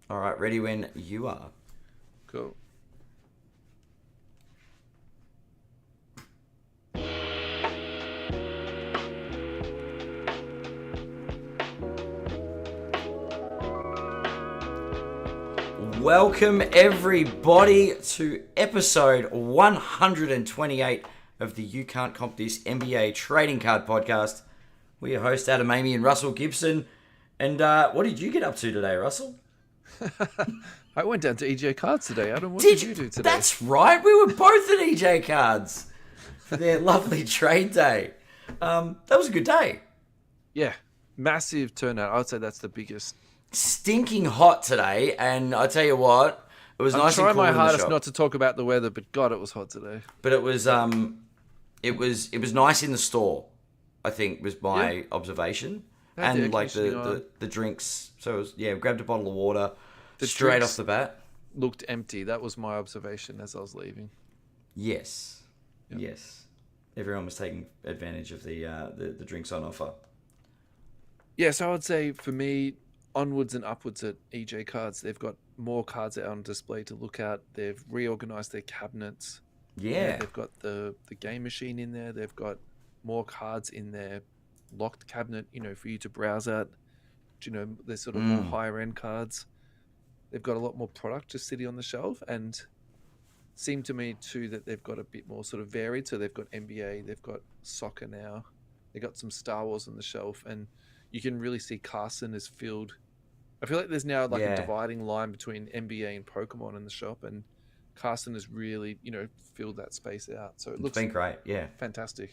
All right, ready when you are. Cool. Welcome, everybody, to episode 128 of the You Can't Comp This NBA Trading Card Podcast. We're your hosts, Adam Amy and Russell Gibson. And what did you get up to today, Russell? I went down to EJ Cards today, Adam. What did you do today? That's right. We were both at EJ Cards for their lovely trade day. That was a good day. Yeah, massive turnout. I would say that's the biggest. Stinking hot today, and I tell you what, it was I'm nice and trying cool my in the hardest shop. not to talk about the weather, but God, it was hot today. But it was nice in the store. I think was my observation, They had the air and like conditioning on. the drinks. So it was, grabbed a bottle of water The straight drinks off the bat. looked empty. That was my observation as I was leaving. Yes, Yep. yes. Everyone was taking advantage of the drinks on offer. Yeah, so I would say for me, onwards and upwards at EJ Cards, they've got more cards out on display to look at. They've reorganized their cabinets. Yeah, They've got the game machine in there. They've got more cards in their locked cabinet, for you to browse at. They're sort of more higher end cards. They've got a lot more product just sitting on the shelf, and seemed to me too that they've got a bit more sort of varied. So they've got NBA, they've got soccer now, they've got some Star Wars on the shelf, and you can really see Carson is filled. I feel like there's now like a yeah. dividing line between NBA and Pokemon in the shop, and Carson has really, filled that space out. So it It's looks been great. Yeah, fantastic.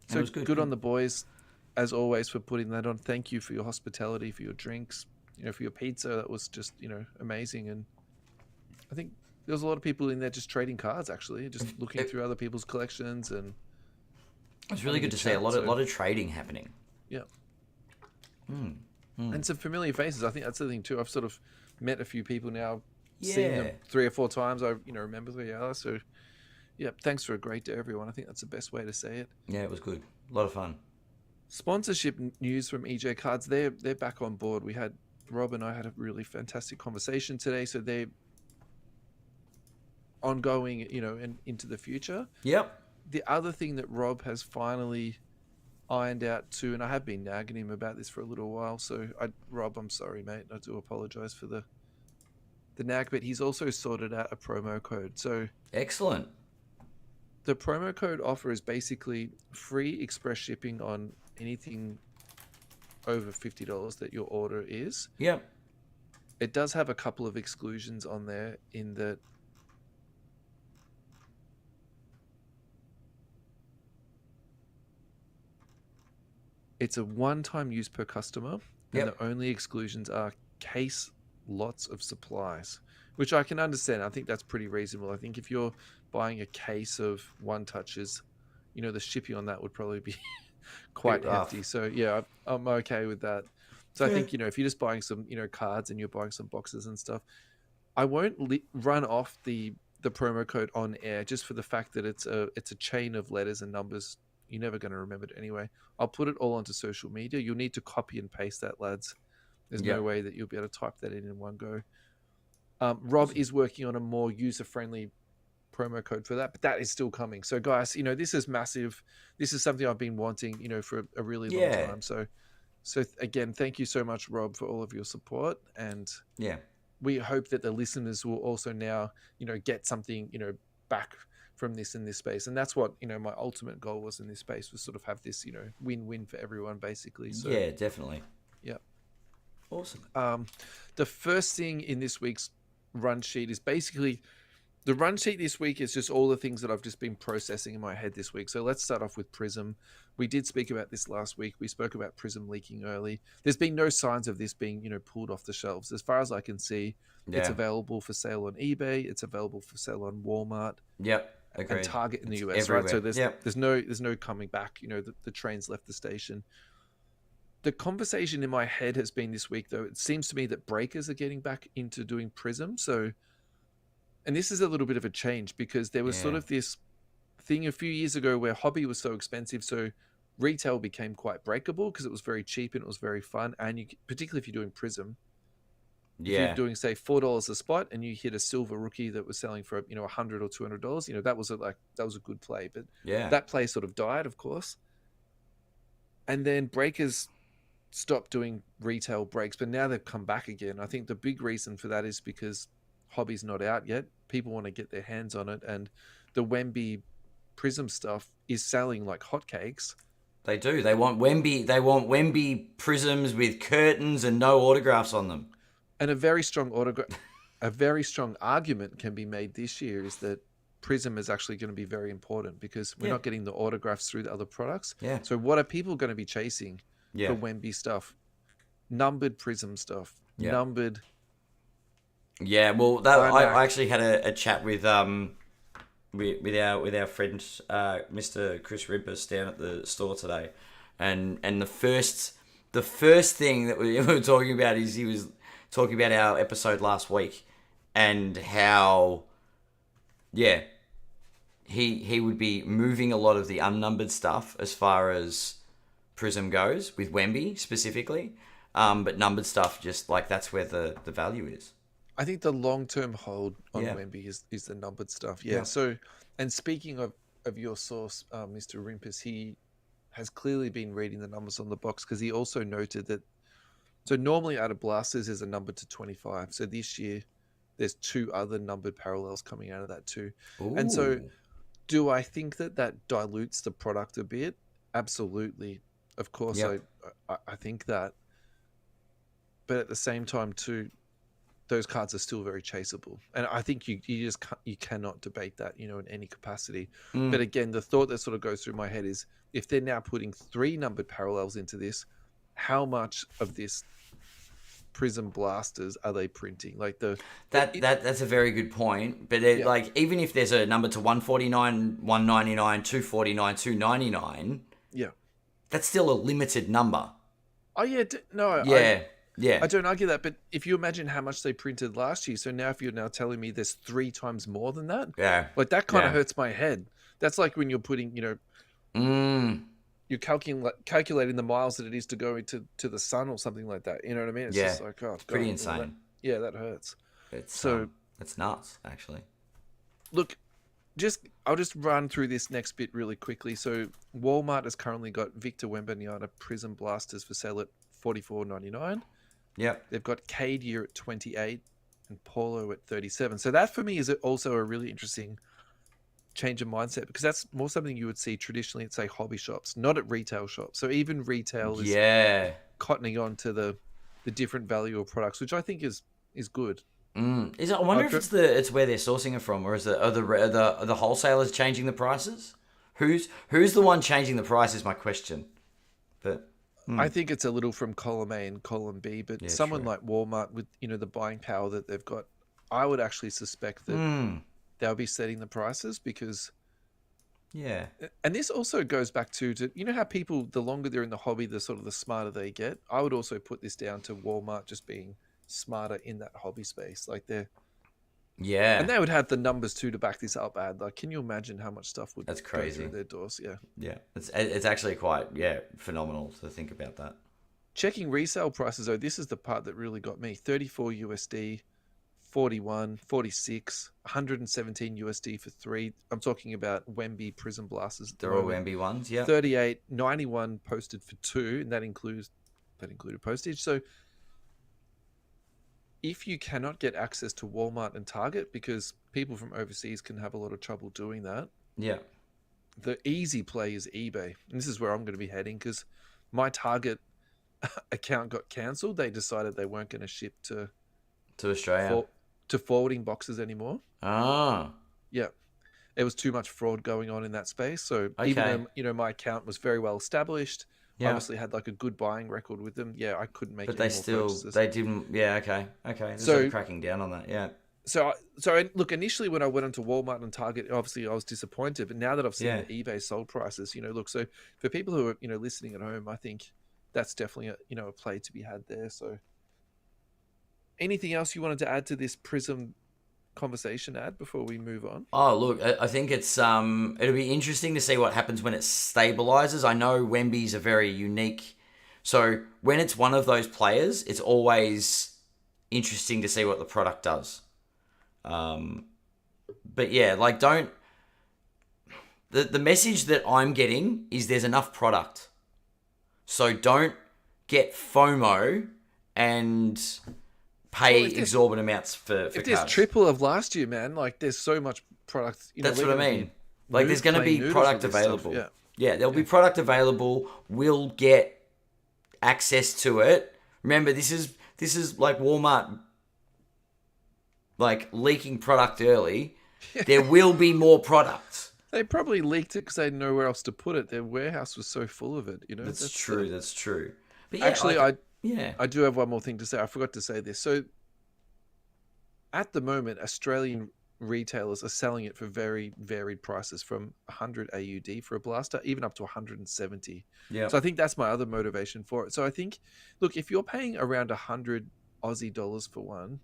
it So was good. good on the boys, as always, for putting that on. Thank you for your hospitality, for your drinks, for your pizza. That was just, amazing. And I think there was a lot of people in there just trading cards, actually, just looking through other people's collections and It's really having good to see a chat. lot of So, lot of trading happening. yeah. And some familiar faces. I think that's the thing too. I've sort of met a few people now, seen them Yeah, 3 or 4 times. I, remember who they are. So, yeah, thanks for a great day, everyone. I think that's the best way to say it. yeah, it was good. A lot of fun. Sponsorship news from EJ Cards. They're back on board. Rob and I had a really fantastic conversation today. So they're ongoing, and into the future. Yep. The other thing that Rob has finally ironed out too, and I have been nagging him about this for a little while. So, Rob, I'm sorry, mate. I do apologize for the nag, but he's also sorted out a promo code. So Excellent. the promo code offer is basically free express shipping on anything over $50 that your order is. Yep. It does have a couple of exclusions on there in that it's a one-time use per customer, and Yep. the only exclusions are case lots of supplies, which I can understand. I think that's pretty reasonable. I think if you're buying a case of one touches, the shipping on that would probably be quite Bit rough. hefty. So yeah, I'm okay with that. So I Yeah. think, if you're just buying some, cards and you're buying some boxes and stuff, I won't run off the promo code on air just for the fact that it's a chain of letters and numbers. You're never going to remember it anyway. I'll put it all onto social media. You'll need to copy and paste that, lads. There's no Yep. way that you'll be able to type that in one go. Rob is working on a more user-friendly promo code for that, but that is still coming. So guys, this is massive. This is something I've been wanting, for a really long Yeah. time. So again, thank you so much, Rob, for all of your support. And Yeah. we hope that the listeners will also now, get something, back from this in this space. And that's what, my ultimate goal was in this space, was sort of have this, win-win for everyone, basically. So Yeah, definitely. yeah. Awesome. The first thing in this week's run sheet is basically the run sheet this week is just all the things that I've just been processing in my head this week. So let's start off with Prism. We did speak about this last week. We spoke about Prism leaking early. There's been no signs of this being, pulled off the shelves. As far as I can see, it's Yeah. available for sale on eBay. It's available for sale on Walmart Yep. and Agreed. Target in the It's US, right? So everywhere. Yep. there's no coming back. The train's left the station. The conversation in my head has been this week, though. It seems to me that breakers are getting back into doing Prism. So, and this is a little bit of a change because there was sort Yeah. of this thing a few years ago where hobby was so expensive. So retail became quite breakable because it was very cheap and it was very fun. And particularly if you're doing Prism, If you're Yeah. doing, say, $4 a spot, and you hit a silver rookie that was selling for $100 or $200, that was a good play. But Yeah. that play sort of died, of course. And then breakers stopped doing retail breaks, but now they've come back again. I think the big reason for that is because hobby's not out yet. People want to get their hands on it, and the Wemby Prism stuff is selling like hotcakes. They do. They want Wemby prisms with curtains and no autographs on them. And a very strong argument can be made this year is that Prism is actually going to be very important because we're not getting the autographs through the other products. Yeah. So what are people going to be chasing for Wemby stuff? Numbered Prism stuff. Yeah. Numbered. Yeah. Well, I actually had a chat with our friend Mr. Chris Ribbus down at the store today, and the first thing that we were talking about is he was talking about our episode last week and how he would be moving a lot of the unnumbered stuff as far as Prism goes with Wemby specifically, but numbered stuff just like that's where the value is. I think the long-term hold on Wemby is the numbered stuff. Yeah. So, and speaking of your source, Mr. Rimpus, he has clearly been reading the numbers on the box because he also noted that. So normally out of blasters is a number to 25. So this year there's 2 other numbered parallels coming out of that too. Ooh. And so do I think that dilutes the product a bit? Absolutely. Of course, I think that. But at the same time too, those cards are still very chaseable. And I think you cannot debate that, in any capacity. But again, the thought that sort of goes through my head is if they're now putting 3 numbered parallels into this, how much of this Prism blasters are they printing? Like that's a very good point. But like even if there's a number to 149, 199, 249, 299, that's still a limited number. Oh yeah, no, yeah. I don't argue that. But if you imagine how much they printed last year, so now if you're now telling me there's 3 times more than that, like that kind of hurts my head. That's like when you're putting, you're calculating the miles that it is to go to the sun or something like that. You know what I mean? It's just like, oh, pretty insane. That hurts. It's nuts, actually. Look, I'll just run through this next bit really quickly. So Walmart has currently got Victor Wembanyama Prism Blasters for sale at $44.99. Yeah. They've got Cade Year at 28 and Paulo at 37. So that for me is also a really interesting change of mindset because that's more something you would see traditionally at, say, hobby shops, not at retail shops. So even retail is cottoning on to the different value of products, which I think is good. Is it? I wonder if it's where they're sourcing it from, or are the wholesalers changing the prices? Who's the one changing the price is my question. But I think it's a little from column A and column B, but someone like Walmart with the buying power that they've got, I would actually suspect that they'll be setting the prices because and this also goes back to how people, the longer they're in the hobby, the smarter they get. I would also put this down to Walmart just being smarter in that hobby space. Like and they would have the numbers too to back this up. Like, can you imagine how much stuff would go through their doors? It's actually quite phenomenal to think about that. Checking resale prices though, this is the part that really got me. 34 USD, 41, 46, 117 USD for 3. I'm talking about Wemby Prism Blasters. They're all Wemby ones, 38, 91 posted for 2, and that included postage. So if you cannot get access to Walmart and Target, because people from overseas can have a lot of trouble doing that, the easy play is eBay. And this is where I'm going to be heading because my Target account got cancelled. They decided they weren't going to ship to Australia. To forwarding boxes anymore. Ah. Yeah. There was too much fraud going on in that space. So even though, my account was very well established, obviously had like a good buying record with them. Yeah, I couldn't make. But they didn't. Yeah. Okay. So cracking down on that. Yeah. So look, initially when I went onto Walmart and Target, obviously I was disappointed. But now that I've seen the eBay sold prices, look. So for people who are listening at home, I think that's definitely a play to be had there. So. Anything else you wanted to add to this Prism conversation, Ad, before we move on? Oh, look, I think it's it'll be interesting to see what happens when it stabilizes. I know Wemby's a very unique, so when it's one of those players, it's always interesting to see what the product does. But yeah, like don't. The message that I'm getting is there's enough product. So don't get FOMO and pay exorbitant amounts for if there's cards. triple of last year, man, like there's so much product. That's what I mean. Like there's going to be product available. Yeah, there'll be product available. We'll get access to it. Remember, this is like Walmart, like leaking product early. There will be more product. They probably leaked it because they had nowhere else to put it. Their warehouse was so full of it. That's true. That's true. But yeah, actually, like, I do have one more thing to say. I forgot to say this. So at the moment, Australian retailers are selling it for very varied prices, from 100 AUD for a blaster, even up to 170. Yeah. So I think that's my other motivation for it. So I think, look, if you're paying around 100 Aussie dollars for one,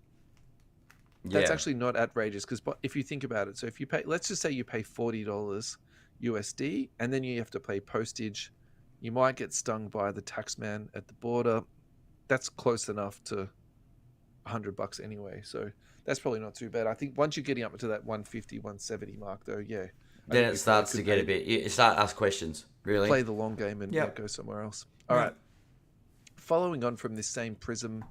that's actually not outrageous, because if you think about it, so if you pay, let's just say you pay $40 USD, and then you have to pay postage, you might get stung by the tax man at the border. That's close enough to $100 anyway. So that's probably not too bad. I think once you're getting up to that 150, 170 mark, though, yeah. Then it starts to get a bit. You start to ask questions, really. Play the long game and go somewhere else. All right. Following on from this same Prism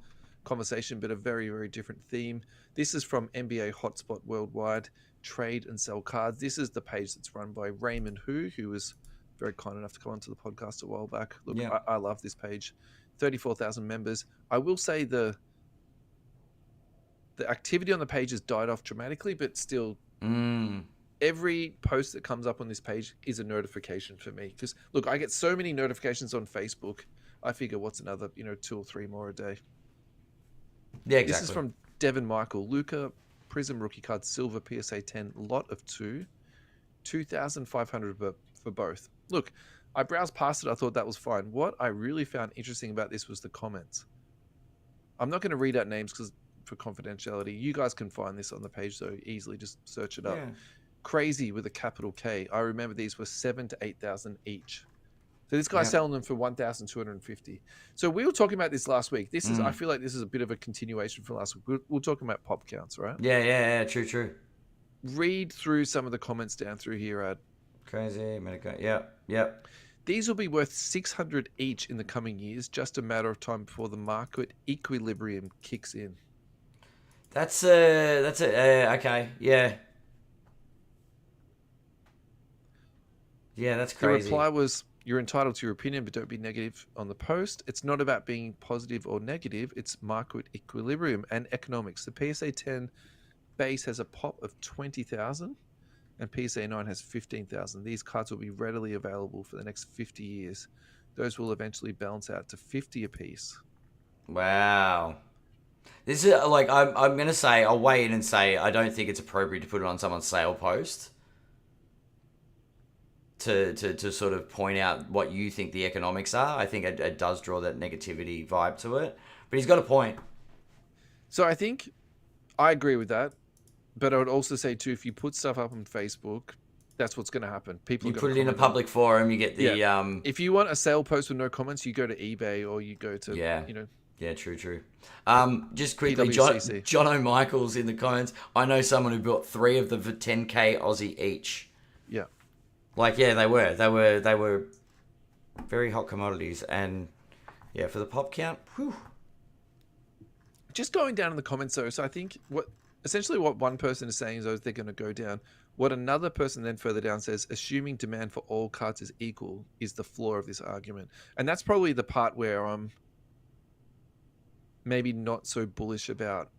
conversation, but a very, very different theme. This is from NBA Hotspot Worldwide, Trade and Sell Cards. This is the page that's run by Raymond who was very kind enough to come onto the podcast a while back. Look, I love this page. 34,000 members. I will say the activity on the page has died off dramatically, but still, every post that comes up on this page is a notification for me. Because look, I get so many notifications on Facebook. I figure what's another, 2 or 3 more a day. Yeah, exactly. This is from Devin Michael. Luca, Prism Rookie Card, Silver, PSA 10, lot of 2, 2,500 for both. Look, I browsed past it. I thought that was fine. What I really found interesting about this was the comments. I'm not going to read out names for confidentiality. You guys can find this on the page, so easily just search it up. Yeah. Crazy with a capital K. I remember these were 7,000 to 8,000 each. So this guy's selling them for 1,250. So we were talking about this last week. This is, I feel like this is a bit of a continuation from last week. We're talking about pop counts, right? Yeah. True. Read through some of the comments down through here, Ad. Crazy, Medica. Yep. These will be worth 600 each in the coming years. Just a matter of time before the market equilibrium kicks in. That's okay. Yeah. Yeah, that's crazy. The reply was, you're entitled to your opinion, but don't be negative on the post. It's not about being positive or negative. It's market equilibrium and economics. The PSA 10 base has a pop of 20,000 and PSA 9 has 15,000. These cards will be readily available for the next 50 years. Those will eventually balance out to 50 apiece. Wow. This is like, I'm going to say, I'll weigh in and say, I don't think it's appropriate to put it on someone's sale post. To sort of point out what you think the economics are. I think it does draw that negativity vibe to it. But he's got a point. So I think I agree with that. But I would also say, too, if you put stuff up on Facebook, that's what's going to happen. People you put it in a public forum, you get the... If you want a sale post with no comments, you go to eBay or you go to, Yeah, true. Just quickly, John O'Michael's in the comments. I know someone who bought 3 of them for 10K Aussie each. Yeah. Like, yeah, they were very hot commodities. And, yeah, for the pop count, whew. Just going down in the comments, though, so I think what one person is saying is they're going to go down. What another person then further down says, assuming demand for all cards is equal, is the flaw of this argument. And that's probably the part where I'm maybe not so bullish about.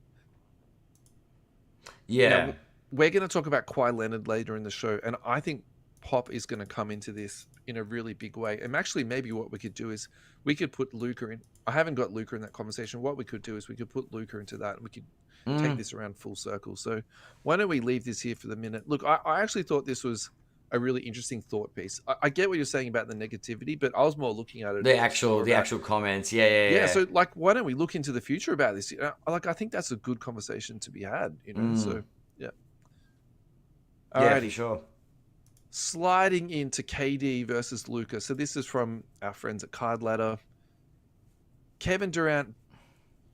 Yeah. Now, we're going to talk about Kawhi Leonard later in the show, and I think Pop is going to come into this in a really big way. And actually, maybe what we could do is we could put Luca in. I haven't got Luca in that conversation. What we could do is we could put Luca into that, and we could take this around full circle. So why don't we leave this here for the minute? Look, I actually thought this was a really interesting thought piece. I get what you're saying about the negativity, but I was more looking at it. The actual comments. Yeah. So like, why don't we look into the future about this? Like, I think that's a good conversation to be had, So yeah. Alrighty, sure. Sliding into KD versus Luka. So this is from our friends at Card Ladder. Kevin Durant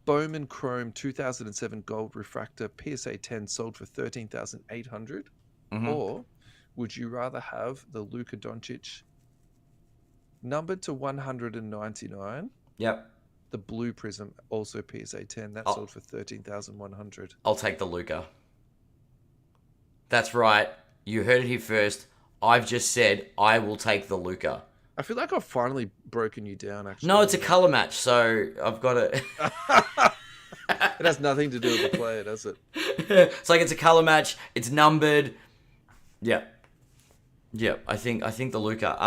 Bowman Chrome 2007 Gold Refractor PSA 10 sold for 13,800, or would you rather have the Luka Doncic numbered to 199? Yep. The Blue Prism, also PSA 10, that sold for 13,100. I'll take the Luka. That's right. You heard it here first. I've just said I will take the Luka. I feel like I've finally broken you down, actually. No, it's a colour match, so I've got to... It has nothing to do with the player, does it? It's like it's a colour match. It's numbered. Yeah. Yeah, I think the Luka.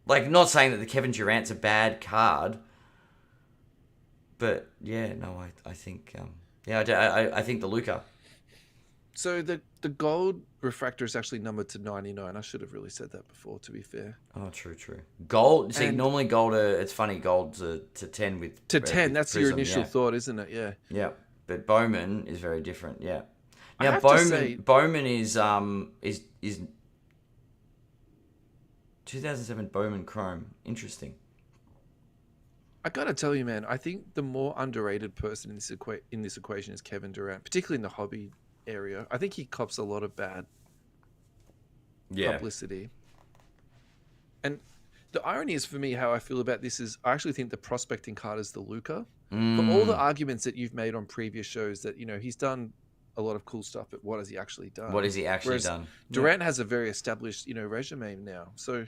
Like, not saying that the Kevin Durant's a bad card, but yeah, no, I think I think the Luka. So the gold refractor is actually numbered to 99. I should have really said that before, to be fair. Oh, true. Gold. See, normally gold. It's funny. Gold's to 10 with to 10. With that's Prism, your initial thought, isn't it? Yeah. Yeah, but Bowman is very different. Yeah. I Now have to say, Bowman is 2007 Bowman Chrome. Interesting. I gotta tell you, man, I think the more underrated person in this equation is Kevin Durant, particularly in the hobby area. I think he cops a lot of bad publicity. And the irony is, for me, how I feel about this is I actually think the prospecting card is the Luka. For all the arguments that you've made on previous shows that, he's done a lot of cool stuff, but what has he actually done? What has he actually done? Durant has a very established, resume now. So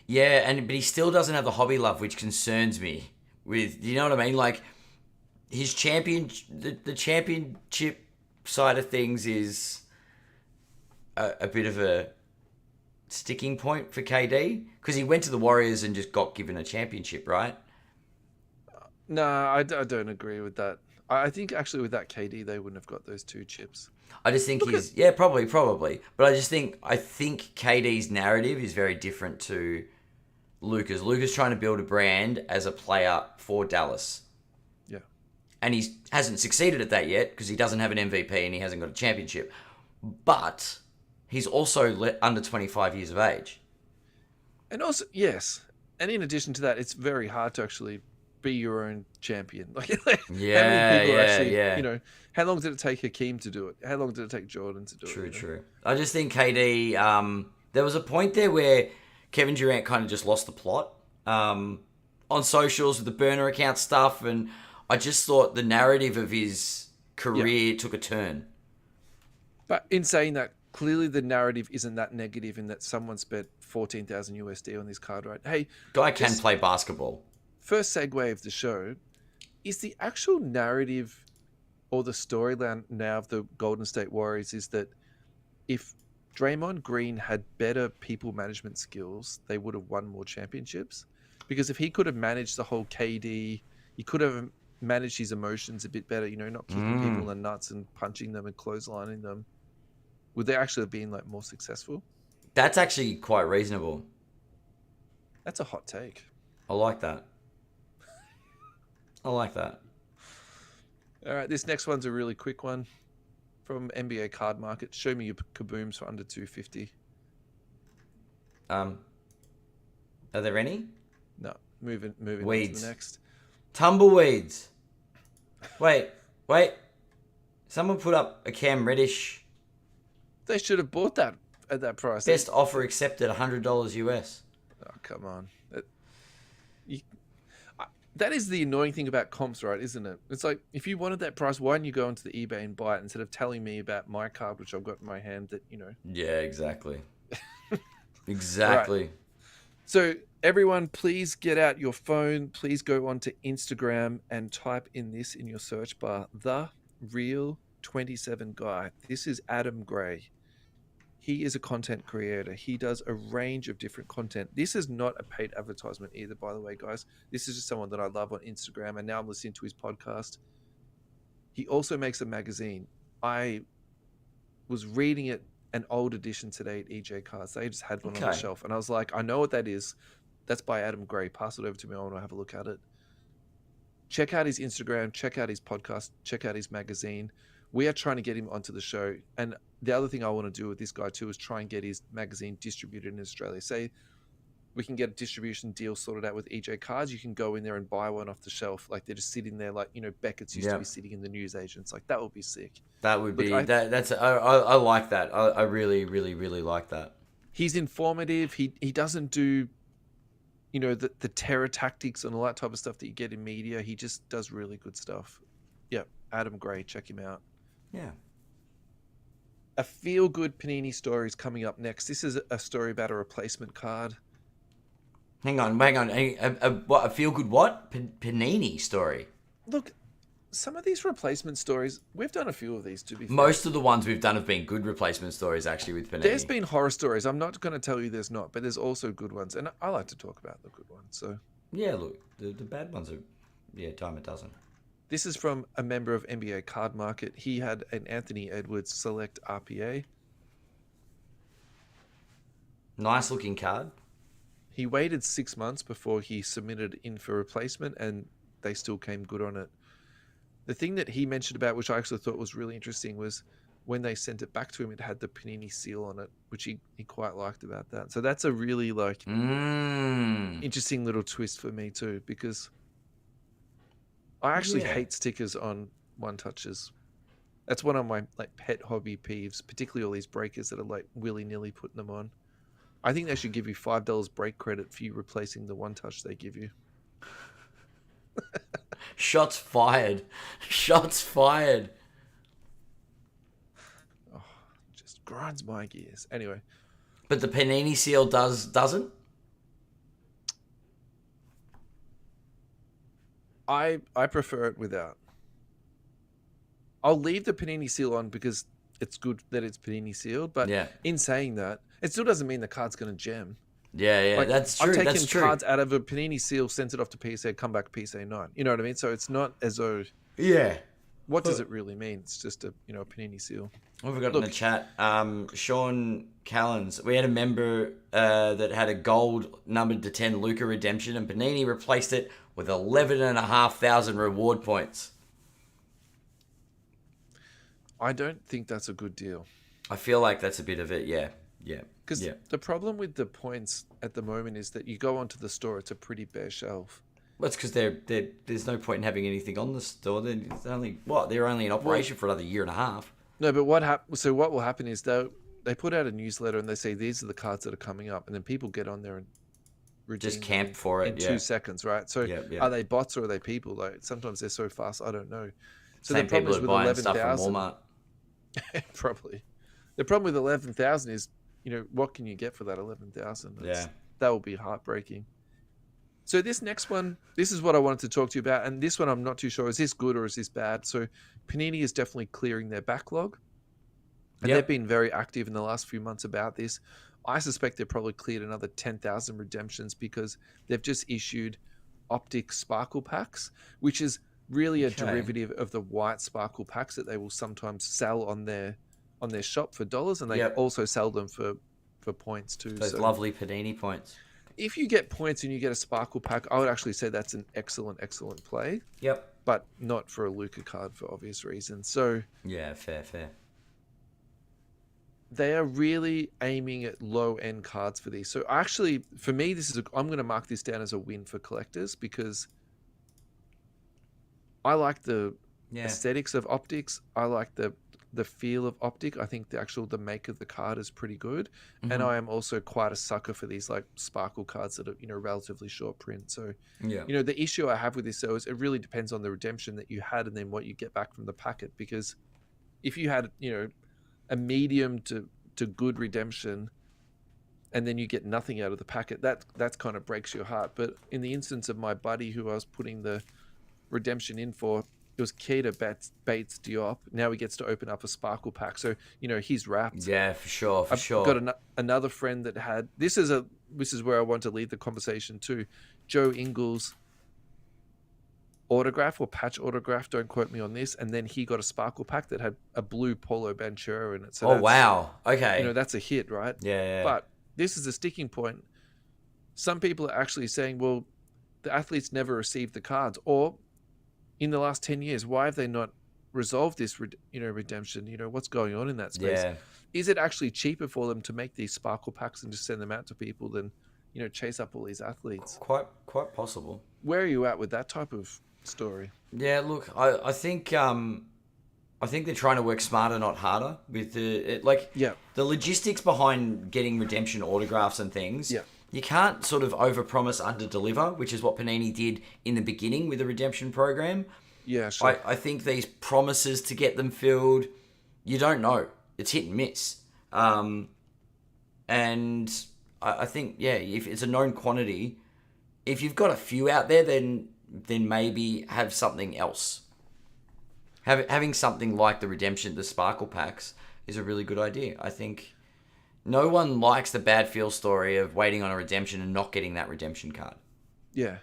yeah, but he still doesn't have the hobby love, which concerns me. With, you know what I mean? Like, his the championship side of things is a bit of a sticking point for KD, because he went to the Warriors and just got given a championship, right? No, I don't agree with that. I think actually with that KD, they wouldn't have got those 2 chips. I just think probably. But I think KD's narrative is very different to Luka's. Luka's trying to build a brand as a player for Dallas. Yeah. And he hasn't succeeded at that yet because he doesn't have an MVP and he hasn't got a championship. But he's also under 25 years of age. And also, yes. And in addition to that, it's very hard to actually be your own champion. How many people actually, how long did it take Hakeem to do it? How long did it take Jordan to do it? True. I just think KD, there was a point there where Kevin Durant kind of just lost the plot on socials with the burner account stuff, and I just thought the narrative of his career took a turn. But in saying that, clearly the narrative isn't that negative in that someone spent $14,000 USD on this card, right? Hey, guy can play basketball. First segue of the show is the actual narrative or the storyline now of the Golden State Warriors is that if Draymond Green had better people management skills, they would have won more championships. Because if he could have managed the whole KD, he could have managed his emotions a bit better, not kicking people in the nuts and punching them and clotheslining them, would they actually have been more successful? That's actually quite reasonable. That's a hot take. I like that. All right, this next one's a really quick one from NBA Card Market. Show me your kabooms for under 250. Are there any? No. Moving Weeds. on to the next. Tumbleweeds. Wait. Someone put up a Cam Reddish. They should have bought that at that price. Best offer accepted, $100 US. Oh, come on. That is the annoying thing about comps, right? Isn't it? It's like, if you wanted that price, why didn't you go onto the eBay and buy it instead of telling me about my card, which I've got in my hand that, Yeah, exactly. Exactly. Right. So everyone, please get out your phone. Please go onto Instagram and type in this in your search bar, The Real 27 Guy. This is Adam Gray. He is a content creator. He does a range of different content. This is not a paid advertisement either, by the way, guys. This is just someone that I love on Instagram, and now I'm listening to his podcast. He also makes a magazine. I was reading it, an old edition today at EJ Cards. They just had one on the shelf, and I was like, I know what that is. That's by Adam Gray. Pass it over to me. I want to have a look at it. Check out his Instagram. Check out his podcast. Check out his magazine. We are trying to get him onto the show, and the other thing I want to do with this guy too is try and get his magazine distributed in Australia. Say we can get a distribution deal sorted out with EJ Cards. You can go in there and buy one off the shelf. Like they're just sitting there, like, you know, Beckett's used to be sitting in the newsagents. Like that would be sick. That would Look, be I like that. I really, really, really like that. He's informative. He doesn't do, you know, the terror tactics and all that type of stuff that you get in media. He just does really good stuff. Yeah, Adam Gray, check him out. Yeah. A feel-good Panini story is coming up next. This is a story about a replacement card. Hang on. What, a feel-good what? Panini story? Look, some of these replacement stories, we've done a few of these, to be fair. Most of the ones we've done have been good replacement stories, actually, with Panini. There's been horror stories. I'm not going to tell you there's not, but there's also good ones. And I like to talk about the good ones. So yeah, look, the bad ones are, dime a dozen. This is from a member of NBA Card Market. He had an Anthony Edwards Select RPA. Nice looking card. He waited 6 months before he submitted in for replacement, and they still came good on it. The thing that he mentioned about, which I actually thought was really interesting, was when they sent it back to him, it had the Panini seal on it, which he quite liked about that. So that's a really interesting little twist for me too, because I actually hate stickers on one touches. That's one of my like pet hobby peeves, particularly all these breakers that are like willy-nilly putting them on. I think they should give you $5 break credit for you replacing the one touch they give you. Shots fired. Shots fired. Oh, just grinds my gears. Anyway. But the Panini seal doesn't? I prefer it without. I'll leave the Panini seal on because it's good that it's Panini sealed, but in saying that, it still doesn't mean the card's going to gem. Yeah, like, that's true. I've taken cards out of a Panini seal, sent it off to PSA, come back PSA 9. You know what I mean? So it's not as though... Yeah. What does it really mean? It's just a Panini seal. What have we got in the chat? Sean Callens. We had a member that had a gold numbered to 10 Luca redemption, and Panini replaced it with 11,500 reward points. I don't think that's a good deal. I feel like that's a bit of it, yeah. Because the problem with the points at the moment is that you go onto the store, it's a pretty bare shelf. Well, it's because there's no point in having anything on the store. They're only in operation for another year and a half. No, but what will happen is they put out a newsletter and they say these are the cards that are coming up, and then people get on there and just camp for it in 2 seconds, right? So are they bots or are they people? Like sometimes they're so fast, I don't know. So Same the problem people is with buying stuff from 11,000. Walmart. Probably. The problem with 11,000 is, what can you get for that 11,000? That will be heartbreaking. So this next one, this is what I wanted to talk to you about. And this one, I'm not too sure. Is this good or is this bad? So Panini is definitely clearing their backlog. And they've been very active in the last few months about this. I suspect they've probably cleared another 10,000 redemptions because they've just issued optic sparkle packs, which is really a derivative of the white sparkle packs that they will sometimes sell on their shop for dollars, and they also sell them for points too. Those lovely Panini points. If you get points and you get a sparkle pack, I would actually say that's an excellent play. Yep. But not for a Luca card for obvious reasons. So yeah, fair. They are really aiming at low-end cards for these. So actually, for me, I'm going to mark this down as a win for collectors because I like the aesthetics of optics. I like the feel of optic. I think the make of the card is pretty good. Mm-hmm. And I am also quite a sucker for these like sparkle cards that are, relatively short print. So, the issue I have with this though is it really depends on the redemption that you had and then what you get back from the packet. Because if you had, a medium to good redemption and then you get nothing out of the packet, that kind of breaks your heart. But in the instance of my buddy who I was putting the redemption in for, it was Keita Bates Diop. Now he gets to open up a sparkle pack. So, he's wrapped. Yeah, for sure. I've got another friend that had, this is where I want to lead the conversation too. Joe Ingles autograph or patch autograph, don't quote me on this, and then he got a sparkle pack that had a blue Polo Banchero in it. So wow. Okay. That's a hit, right? Yeah. But this is a sticking point. Some people are actually saying, well, the athletes never received the cards, or in the last 10 years, why have they not resolved this redemption? What's going on in that space? Yeah. Is it actually cheaper for them to make these sparkle packs and just send them out to people than chase up all these athletes. Quite possible. Where are you at with that type of story? Yeah, look, I think they're trying to work smarter, not harder, with Yeah. the logistics behind getting redemption autographs and things. Yeah. You can't sort of overpromise, underdeliver, which is what Panini did in the beginning with the redemption program. Yeah, sure. I think these promises to get them filled, you don't know. It's hit and miss. And I think, yeah, if it's a known quantity, if you've got a few out there, then maybe have something else. Having something like the redemption, the sparkle packs, is a really good idea. I think no one likes the bad feel story of waiting on a redemption and not getting that redemption card. Yeah.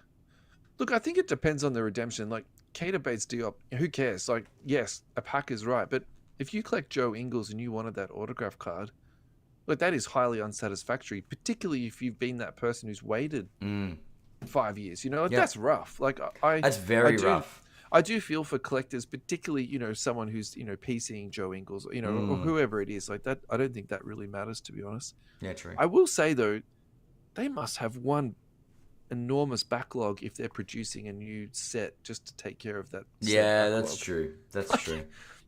Look, I think it depends on the redemption. Like, Cater Bates Diop, who cares? Like, yes, a pack is right, but if you collect Joe Ingles and you wanted that autograph card, like, that is highly unsatisfactory, particularly if you've been that person who's waited 5 years. That's rough. Like, That's very rough. I do feel for collectors, particularly, someone who's, PCing Joe Ingles, or whoever it is like that. I don't think that really matters, to be honest. Yeah, true. I will say, though, they must have one enormous backlog if they're producing a new set just to take care of that. Yeah, that's true. That's true.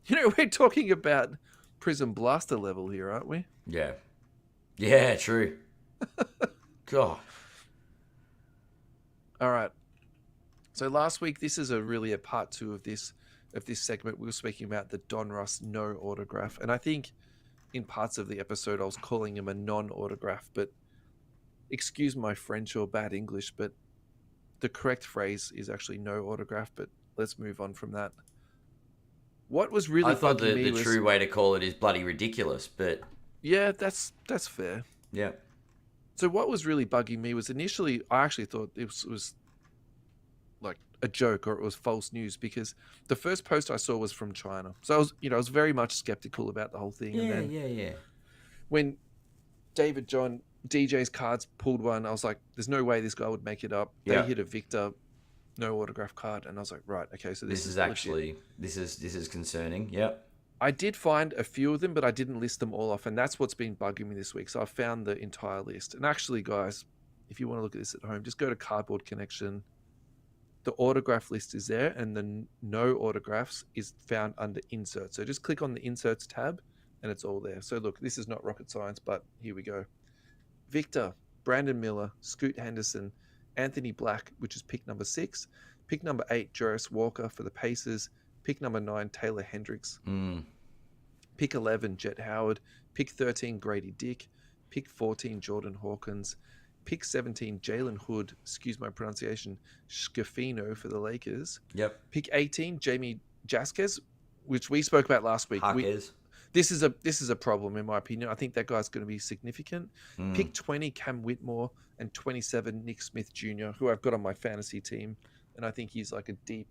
We're talking about Prism Blaster level here, aren't we? Yeah. Yeah, true. God. All right. So last week, this is really a part 2 of this segment. We were speaking about the Don Ross no autograph, and I think in parts of the episode I was calling him a non-autograph, but excuse my French or bad English, but the correct phrase is actually no autograph. But let's move on from that. What was really I thought bugging the true way to call it is bloody ridiculous, but yeah, that's fair. Yeah. So what was really bugging me was initially I actually thought it was like a joke or it was false news, because the first post I saw was from China. So I was very much skeptical about the whole thing. Yeah, and then yeah. when David John DJ's cards pulled one, I was like, there's no way this guy would make it up. They hit a Victor no autograph card, and I was like, right, okay, so this is actually this is concerning. Yep. I did find a few of them, but I didn't list them all off, and that's what's been bugging me this week. So I found the entire list. And actually, guys, if you want to look at this at home, just go to Cardboard Connection. The autograph list is there, and the no autographs is found under Insert. So just click on the Inserts tab, and it's all there. So look, this is not rocket science, but here we go. Victor, Brandon Miller, Scoot Henderson, Anthony Black, which is pick number 6. Pick number 8, Joris Walker for the Pacers. Pick number 9, Taylor Hendricks. Pick 11, Jet Howard. Pick 13, Grady Dick. Pick 14, Jordan Hawkins. Pick 17, Jalen Hood. Excuse my pronunciation. Scafino for the Lakers. Yep. Pick 18, Jamie Jaskes, which we spoke about last week. This is a problem, in my opinion. I think that guy's going to be significant. Pick 20, Cam Whitmore. And 27, Nick Smith Jr., who I've got on my fantasy team. And I think he's like a deep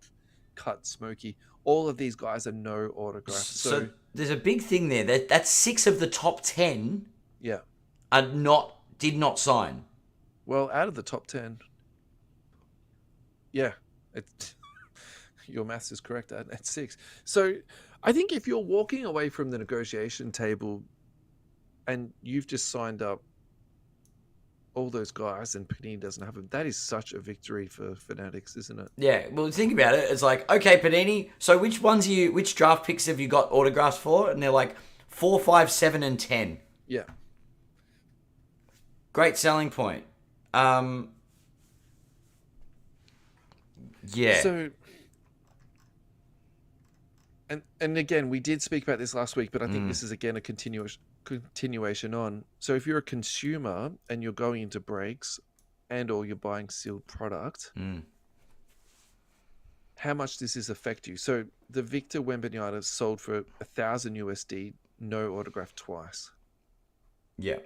cut smoky. All of these guys are no autographs. So there's a big thing there. That's 6 of the top 10 did not sign. Well, out of the top 10, yeah, your maths is correct at 6. So I think if you're walking away from the negotiation table and you've just signed up all those guys and Panini doesn't have them, that is such a victory for Fanatics, isn't it? Yeah, well, think about it. It's like, okay, Panini, so which draft picks have you got autographs for? And they're like 4, 5, 7, and 10. Yeah. Great selling point. Yeah. So, and again, we did speak about this last week, but I think this is again a continuation on. So if you're a consumer and you're going into breaks and or you're buying sealed product, how much does this affect you? So the Victor Wembanyama sold for $1,000 USD, no autograph twice. Yeah.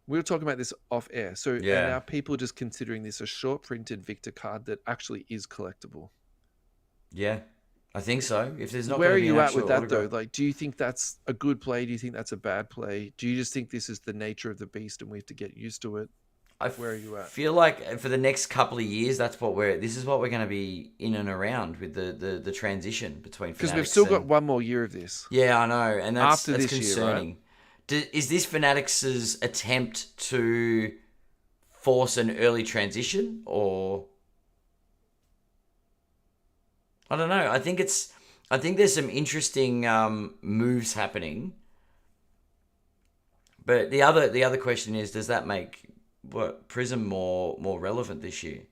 We were talking about this off air. So are now people just considering this a short printed Victor card that actually is collectible? Yeah, I think so. If there's not, where are you at with that though? Like, do you think that's a good play? Do you think that's a bad play? Do you just think this is the nature of the beast and we have to get used to it? Where are you at? I feel like for the next couple of years, this is what we're going to be in and around with the transition between Fanatics. Because we've still got one more year of this. Yeah, I know, and that's concerning. Year, right? Is this Fanatics' attempt to force an early transition, or I don't know. I think there's some interesting moves happening. But the other question is, does that make Prism more relevant this year?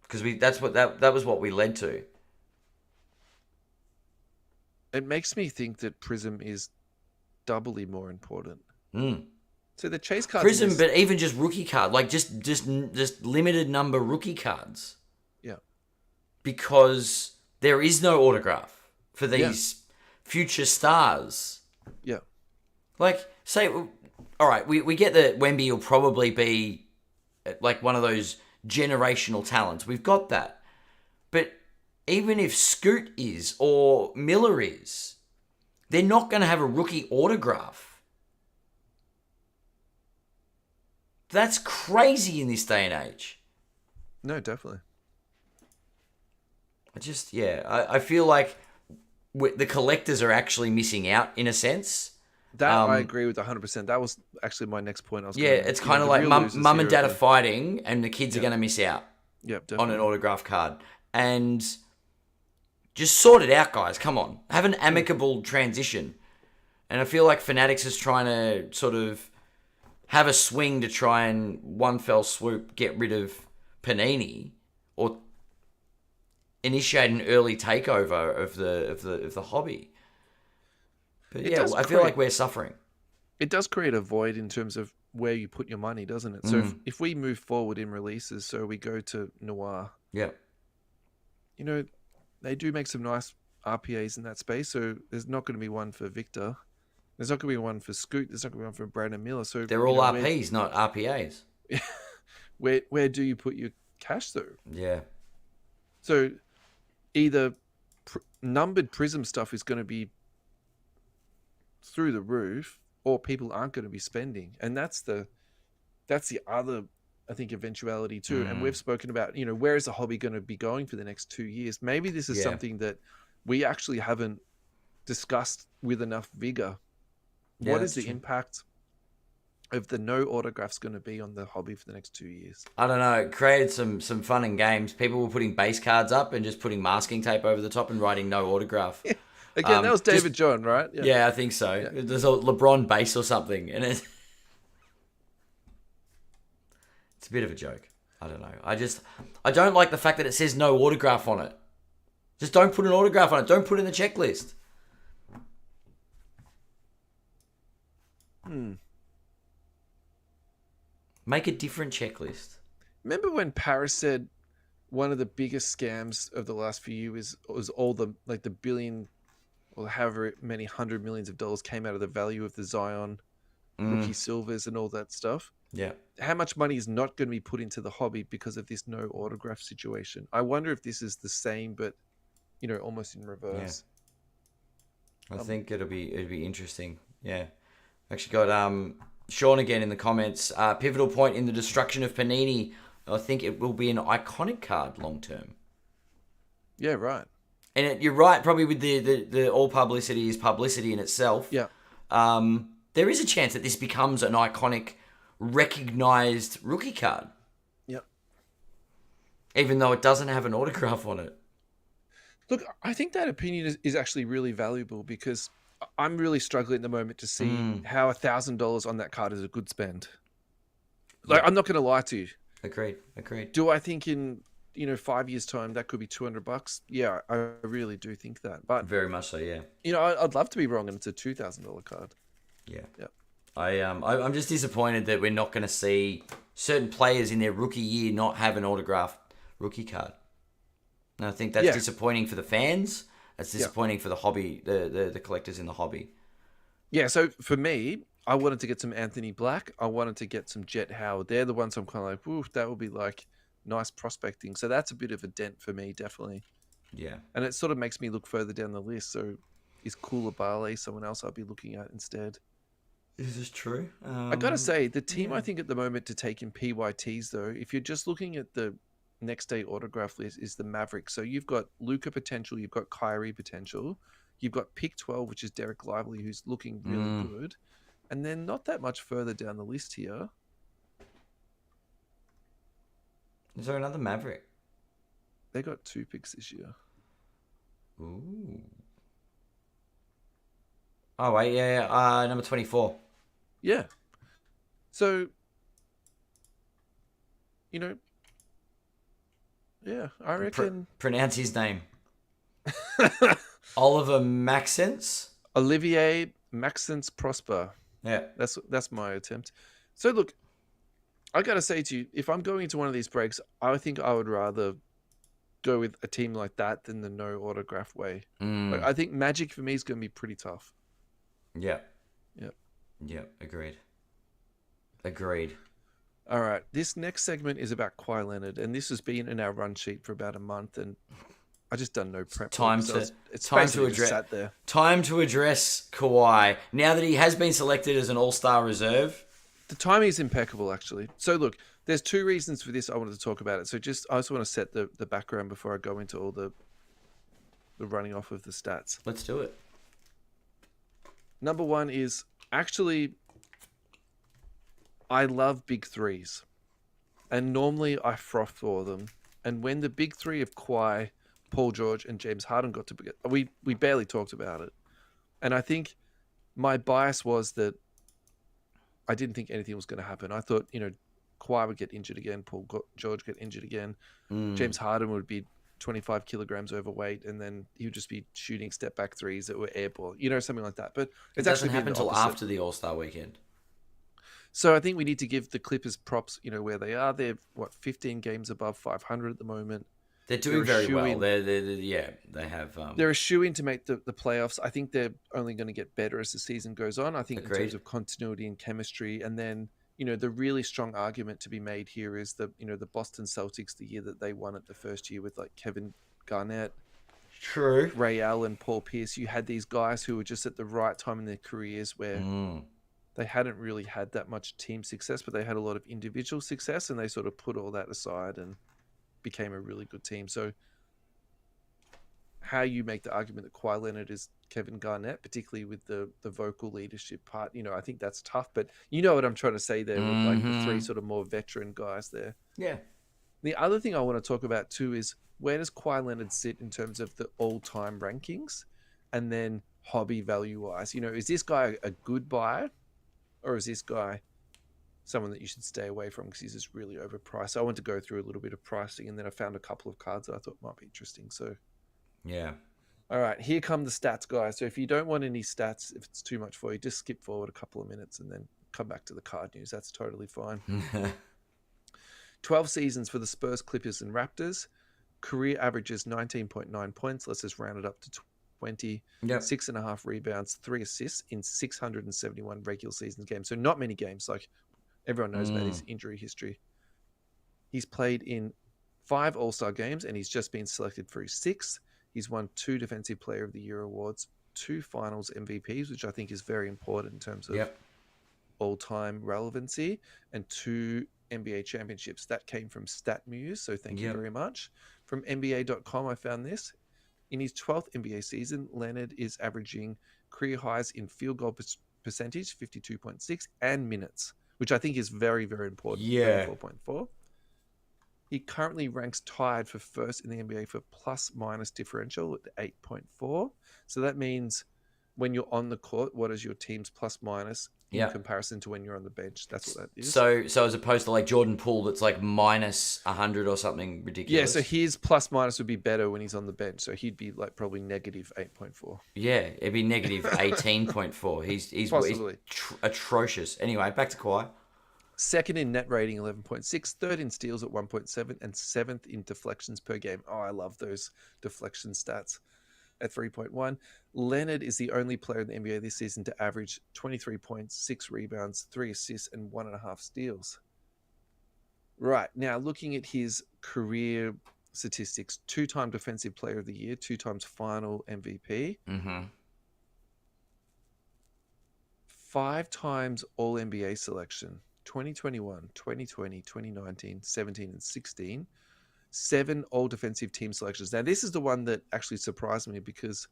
Because that was what we led to. It makes me think that Prism is doubly more important. Mm. So the chase cards. Prism, but even just rookie card, like just limited number rookie cards. Yeah. Because there is no autograph for these future stars. Yeah. Like, say, all right, we get that Wemby will probably be like one of those generational talents. We've got that. But even if Scoot is or Miller is, they're not going to have a rookie autograph. That's crazy in this day and age. No, definitely. I feel like the collectors are actually missing out in a sense. That I agree with 100%. That was actually my next point. It's kind of like mum and dad are fighting, and the kids are going to miss out on an autograph card. And just sort it out, guys. Come on. Have an amicable transition. And I feel like Fanatics is trying to sort of have a swing to try and one fell swoop get rid of Panini, or initiate an early takeover of the hobby. But I feel like we're suffering. It does create a void in terms of where you put your money, doesn't it? So if we move forward in releases, so we go to Noir. Yeah. You know, they do make some nice RPAs in that space. So there's not going to be one for Victor. There's not going to be one for Scoot. There's not going to be one for Brandon Miller. So they're all RPs, not RPAs. Where do you put your cash though? Yeah. So either numbered Prism stuff is going to be through the roof, or people aren't going to be spending, and that's the other, I think, eventuality too. And we've spoken about, where is the hobby going to be going for the next 2 years? Maybe this is something that we actually haven't discussed with enough vigor. Yeah, what is the impact of the no autographs going to be on the hobby for the next 2 years? I don't know. It created some fun and games. People were putting base cards up and just putting masking tape over the top and writing no autograph. Again, that was David John, right? Yeah, I think so. Yeah. There's a LeBron base or something, and it's a bit of a joke. I don't know. I don't like the fact that it says no autograph on it. Just don't put an autograph on it. Don't put it in the checklist. Make a different checklist. Remember when Paris said one of the biggest scams of the last few years was all the billion or however many hundred millions of dollars came out of the value of the Zion rookie silvers and all that stuff? Yeah. How much money is not going to be put into the hobby because of this no autograph situation? I wonder if this is the same, but almost in reverse. Yeah. I think it'll be interesting. Yeah. Actually got Sean again in the comments. Pivotal point in the destruction of Panini. I think it will be an iconic card long term. Yeah, right. And you're right, probably with the all publicity is publicity in itself. Yeah. There is a chance that this becomes an iconic, recognized rookie card. Yep. Even though it doesn't have an autograph on it. Look, I think that opinion is actually really valuable, because I'm really struggling at the moment to see how $1,000 on that card is a good spend. Like, I'm not going to lie to you. Agreed. Do I think in 5 years' time that could be $200? Yeah, I really do think that. But very much so. Yeah. I'd love to be wrong, and it's a $2,000 card. Yeah. Yeah. I'm just disappointed that we're not going to see certain players in their rookie year not have an autographed rookie card. And I think that's disappointing for the fans. That's disappointing for the hobby, the collectors in the hobby. Yeah, so for me, I wanted to get some Anthony Black. I wanted to get some Jet Howard. They're the ones I'm kind of like, oof, that would be like nice prospecting. So that's a bit of a dent for me, definitely. Yeah. And it sort of makes me look further down the list. So is Koulibaly someone else I'll be looking at instead? Is this true? I got to say, the team I think at the moment to take in PYTs, though, if you're just looking at the next day autograph list, is the Mavericks. So you've got Luka potential, you've got Kyrie potential, you've got pick 12, which is Derek Lively, who's looking really good. And then not that much further down the list here. Is there another Maverick? They got 2 picks this year. Ooh. Oh, wait, yeah. Number 24. Yeah. So, yeah, I reckon... Pronounce his name. Oliver Maxence? Olivier Maxence Prosper. Yeah. That's my attempt. So, look, I got to say to you, if I'm going into one of these breaks, I think I would rather go with a team like that than the no autograph way. Like, I think Magic for me is going to be pretty tough. Yeah. Yep. Yeah, agreed. All right. This next segment is about Kawhi Leonard, and this has been in our run sheet for about a month, and I just done no prep. Time to address Kawhi now that he has been selected as an All-Star reserve. The timing is impeccable, actually. So look, there's 2 reasons for this I wanted to talk about it. So I also want to set the background before I go into all the running off of the stats. Let's do it. Number 1 is actually I love big threes, and normally I froth for them. And when the big 3 of Kawhi, Paul George, and James Harden got together, we barely talked about it. And I think my bias was that I didn't think anything was going to happen. I thought, Kawhi would get injured again, Paul George get injured again, James Harden would be 25 kilograms overweight, and then he would just be shooting step back threes that were airball, something like that. But it doesn't happen until after the All-Star weekend. So I think we need to give the Clippers props, where they are. They're 15 games above 500 at the moment. They're doing very well. They have. They're a shoe-in to make the playoffs. I think they're only going to get better as the season goes on. I think in terms of continuity and chemistry, and then the really strong argument to be made here is the Boston Celtics, the year that they won it the first year with like Kevin Garnett, true, Ray Allen, Paul Pierce. You had these guys who were just at the right time in their careers where. They hadn't really had that much team success, but they had a lot of individual success, and they sort of put all that aside and became a really good team. So how you make the argument that Kawhi Leonard is Kevin Garnett, particularly with the vocal leadership part, I think that's tough, but you know what I'm trying to say there with like the 3 sort of more veteran guys there. Yeah. The other thing I want to talk about too is where does Kawhi Leonard sit in terms of the all-time rankings and then hobby value-wise? Is this guy a good buy? Or is this guy someone that you should stay away from because he's just really overpriced? I want to go through a little bit of pricing, and then I found a couple of cards that I thought might be interesting. So, yeah. All right, here come the stats, guys. So if you don't want any stats, if it's too much for you, just skip forward a couple of minutes and then come back to the card news. That's totally fine. 12 seasons for the Spurs, Clippers, and Raptors. Career averages 19.9 points. Let's just round it up to 20, 6.5 rebounds, 3 assists in 671 regular season games. So not many games. Like everyone knows about his injury history. He's played in 5 All-Star games, and he's just been selected for his 6th. He's won 2 Defensive Player of the Year awards, 2 Finals MVPs, which I think is very important in terms of all-time relevancy, and 2 NBA championships. That came from StatMuse, so thank you very much. From NBA.com, I found this. In his 12th NBA season, Leonard is averaging career highs in field goal percentage, 52.6, and minutes, which I think is very, very important. 34.4. He currently ranks tied for first in the NBA for plus-minus differential at 8.4. So that means when you're on the court, what is your team's plus-minus in comparison to when you're on the bench? That's what that is. So as opposed to like Jordan Poole, that's like minus 100 or something ridiculous. Yeah, so his plus-minus would be better when he's on the bench. So he'd be like probably negative 8.4. Yeah, it'd be negative 18.4. He's atrocious. Anyway, back to Kawhi. Second in net rating, 11.6. Third in steals at 1.7. And 7th in deflections per game. Oh, I love those deflection stats at 3.1. Leonard is the only player in the NBA this season to average 23 points, 6 rebounds, 3 assists, and 1.5 steals. Right, now looking at his career statistics, 2-time Defensive Player of the Year, 2 times Final MVP. 5 times All-NBA selection. 2021, 2020, 2019, 17, and 16. 7 all-defensive team selections. Now, this is the one that actually surprised me because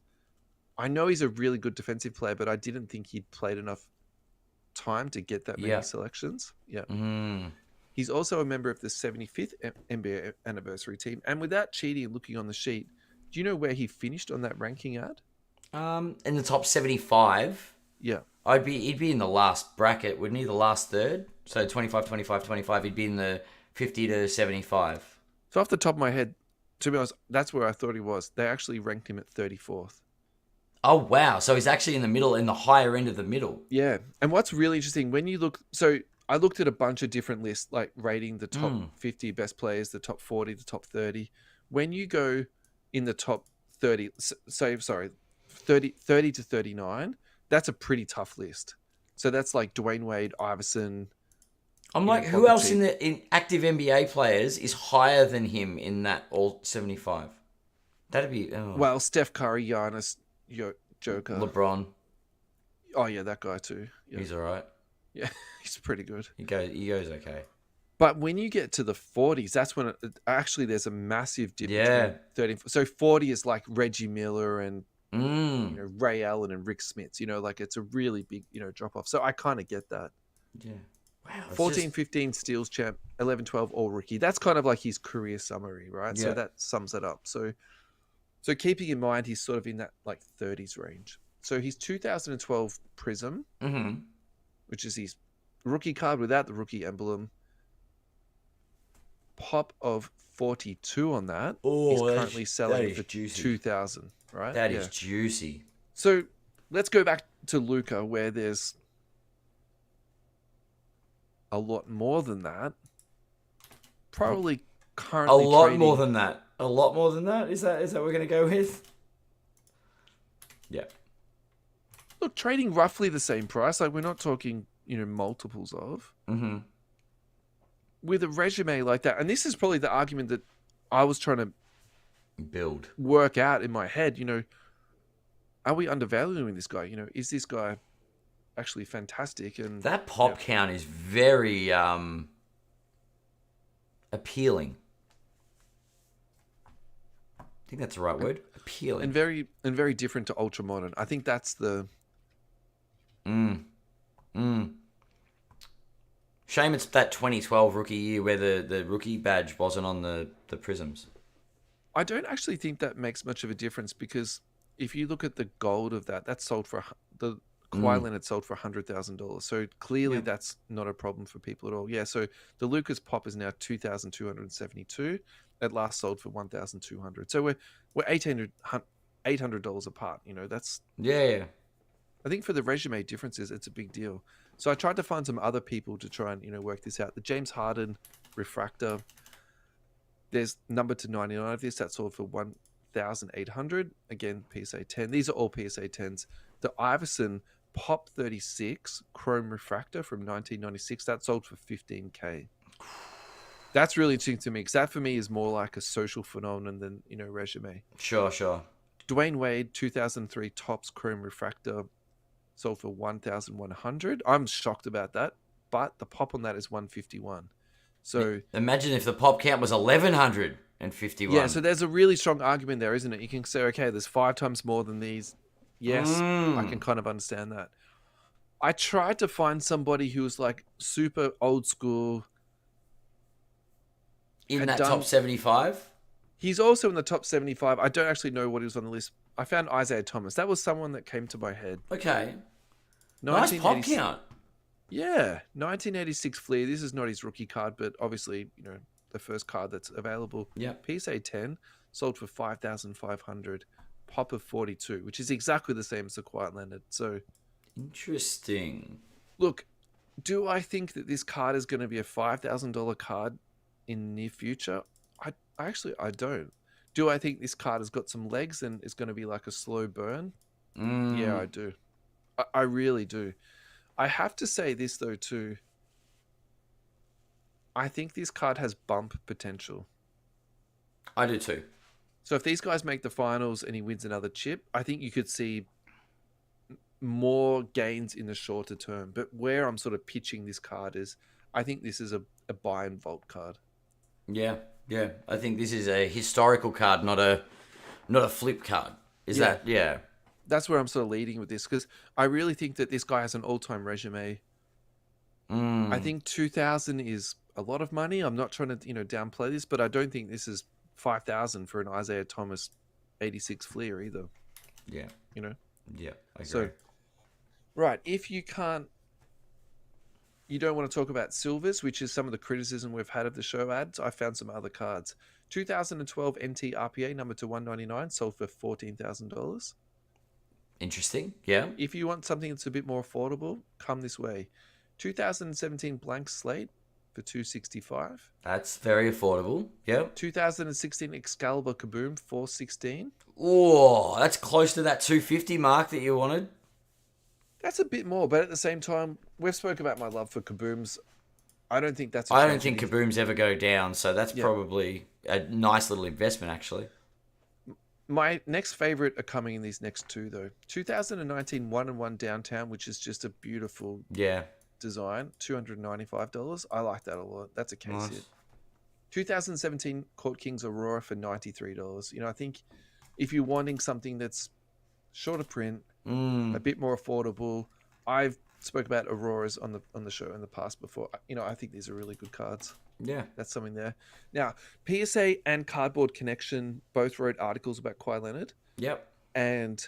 I know he's a really good defensive player, but I didn't think he'd played enough time to get that many selections. Yeah. Mm. He's also a member of the 75th NBA anniversary team. And without cheating and looking on the sheet, do you know where he finished on that ranking at? In the top 75, Yeah. he'd be in the last bracket, wouldn't he? The last third. So 25, 25, 25, he'd be in the 50 to 75. So off the top of my head, to be honest, that's where I thought he was. They actually ranked him at 34th. Oh, wow. So he's actually in the middle, in the higher end of the middle. Yeah. And what's really interesting, when you look... So I looked at a bunch of different lists, like rating the top 50 best players, the top 40, the top 30. When you go in the top 30, 30 to 39, that's a pretty tough list. So that's like Dwayne Wade, Iverson. I'm like, who else in active NBA players is higher than him in that all 75? That'd be... Oh. Well, Steph Curry, Giannis, Joker. LeBron. Oh, yeah, that guy too. Yeah. He's all right. Yeah, he's pretty good. He goes okay. But when you get to the 40s, that's when actually there's a massive dip between 30. So 40 is like Reggie Miller and Ray Allen and Rick Smits. Like it's a really big drop off. So I kind of get that. Yeah. Wow. 14-15 steals champ, 11-12 all rookie. That's kind of like his career summary, right? Yeah. So that sums it up. So keeping in mind he's sort of in that like 30s range. So his 2012 Prism, which is his rookie card without the rookie emblem, pop of 42 on that is currently selling for 2,000, right? That is juicy. So let's go back to Luka, where there's a lot more than that. Probably currently a lot trading... more than that. A lot more than that. Is that what we're going to go with? Yeah. Look, trading roughly the same price. Like we're not talking, multiples of. Mm-hmm. With a resume like that, and this is probably the argument that I was trying to build, work out in my head. Are we undervaluing this guy? Is this guy actually fantastic? And that pop count is very appealing. I think that's the right word. Appealing. And very different to ultra modern. I think that's the Shame it's that 2012 rookie year where the rookie badge wasn't on the prisms. I don't actually think that makes much of a difference, because if you look at the gold of that's sold for the Kawhi Leonard sold for $100,000. So clearly that's not a problem for people at all. Yeah. So the Lucas pop is now 2,272. It last sold for 1,200. So we're $800 apart. That's yeah. I think for the resume differences, it's a big deal. So I tried to find some other people to try and work this out. The James Harden refractor, there's number to 99 of this. That sold for 1,800. Again, PSA 10. These are all PSA 10s. The Iverson Pop 36 Chrome Refractor from 1996, that sold for 15K. That's really interesting to me, because that for me is more like a social phenomenon than, resume. Sure. Dwayne Wade 2003 Topps Chrome Refractor sold for 1,100. I'm shocked about that, but the pop on that is 151. So imagine if the pop count was 1,151. Yeah, so there's a really strong argument there, isn't it? You can say, okay, there's 5 times more than these. Yes, I can kind of understand that. I tried to find somebody who was like super old school. In that top 75? He's also in the top 75. I don't actually know what he was on the list. I found Isaiah Thomas. That was someone that came to my head. Okay. Nice pop count. Yeah. 1986 Fleer. This is not his rookie card, but obviously, the first card that's available. Yeah. PSA 10 sold for 5,500. Pop of 42, which is exactly the same as the Kawhi Leonard. So interesting. Look, do I think that this card is going to be a $5,000 card in the near future? I don't. Do I think this card has got some legs and is going to be like a slow burn? Yeah, I do. I really do. I have to say this though too. I think this card has bump potential. I do too. So if these guys make the finals and he wins another chip, I think you could see more gains in the shorter term. But where I'm sort of pitching this card is, I think this is a buy and vault card. Yeah. I think this is a historical card, not a flip card. Is that? Yeah. That's where I'm sort of leading with this, because I really think that this guy has an all-time resume. I think 2,000 is a lot of money. I'm not trying to, downplay this, but I don't think this is 5,000 for an Isaiah Thomas 86 Fleer either, Yeah. you know? Yeah, I agree. So, right, if you don't want to talk about silvers, which is some of the criticism we've had of the show ads, I found some other cards. 2012 NT RPA number to 199 sold for $14,000. Interesting. Yeah. If you want something that's a bit more affordable, come this way. 2017 blank slate for $265. That's very affordable. Yeah. 2016 Excalibur Kaboom $416. Oh, that's close to that 250 mark that you wanted. That's a bit more, but at the same time, we've spoke about my love for Kabooms. I don't think that's. I don't think Kabooms ever go down, so that's probably a nice little investment, actually. My next favorite are coming in these next two, though. 2019 1-1 Downtown, which is just a beautiful design, $295. I like that a lot. That's a case hit. 2017 Court Kings Aurora for $93. I think if you're wanting something that's shorter print, a bit more affordable, I've spoke about Auroras on the show in the past before. I think these are really good cards. Yeah. That's something there. Now, PSA and Cardboard Connection both wrote articles about Kawhi Leonard. Yep. And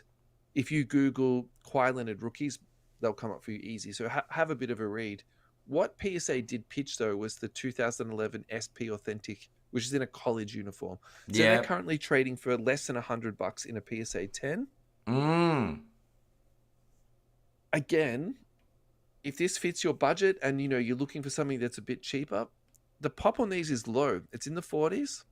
if you Google Kawhi Leonard rookies, they'll come up for you easy. So have a bit of a read. What PSA did pitch, though, was the 2011 SP Authentic, which is in a college uniform. So they're currently trading for less than $100 in a PSA 10. Again, if this fits your budget and you're looking for something that's a bit cheaper, the pop on these is low. It's in the 40s.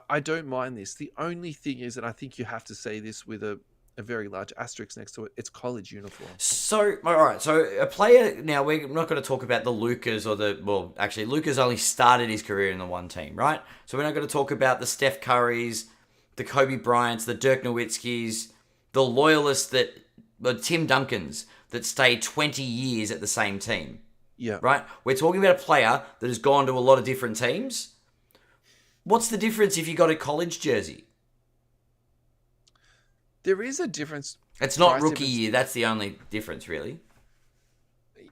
I don't mind this. The only thing is, and I think you have to say this with a very large asterisk next to it, it's college uniform. So, all right. So a player, now we're not going to talk about the Lucas actually Lucas only started his career in the one team, right? So we're not going to talk about the Steph Currys, the Kobe Bryants, the Dirk Nowitzkis, the loyalists the Tim Duncans that stayed 20 years at the same team. Yeah. Right? We're talking about a player that has gone to a lot of different teams. What's the difference if you got a college jersey? There is a difference. It's not rookie year. That's the only difference, really.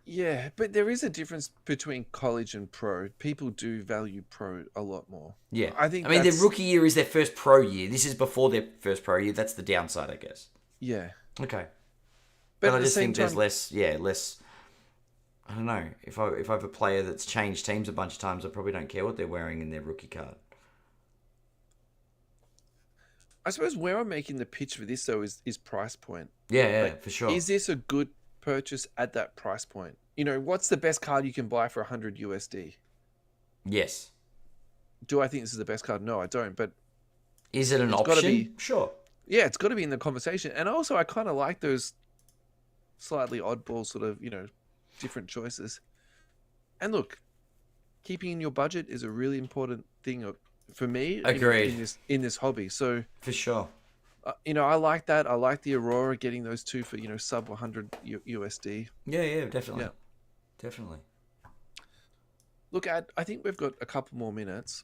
Yeah, but there is a difference between college and pro. People do value pro a lot more. Yeah. I mean, their rookie year is their first pro year. This is before their first pro year. That's the downside, I guess. Yeah. Okay. But I just think there's less. I don't know. If I have a player that's changed teams a bunch of times, I probably don't care what they're wearing in their rookie card. I suppose where I'm making the pitch for this, though, is price point. Yeah, for sure. Is this a good purchase at that price point? What's the best card you can buy for 100 USD? Yes. Do I think this is the best card? No, I don't. But is it an option? Sure. Yeah, it's got to be in the conversation. And also, I kind of like those slightly oddball sort of, different choices. And look, keeping in your budget is a really important thing for me. Agreed. In this hobby. So for sure. I like that. I like the Aurora getting those two for, sub 100 USD. Yeah, definitely. Yeah. Definitely. Look, I think we've got a couple more minutes.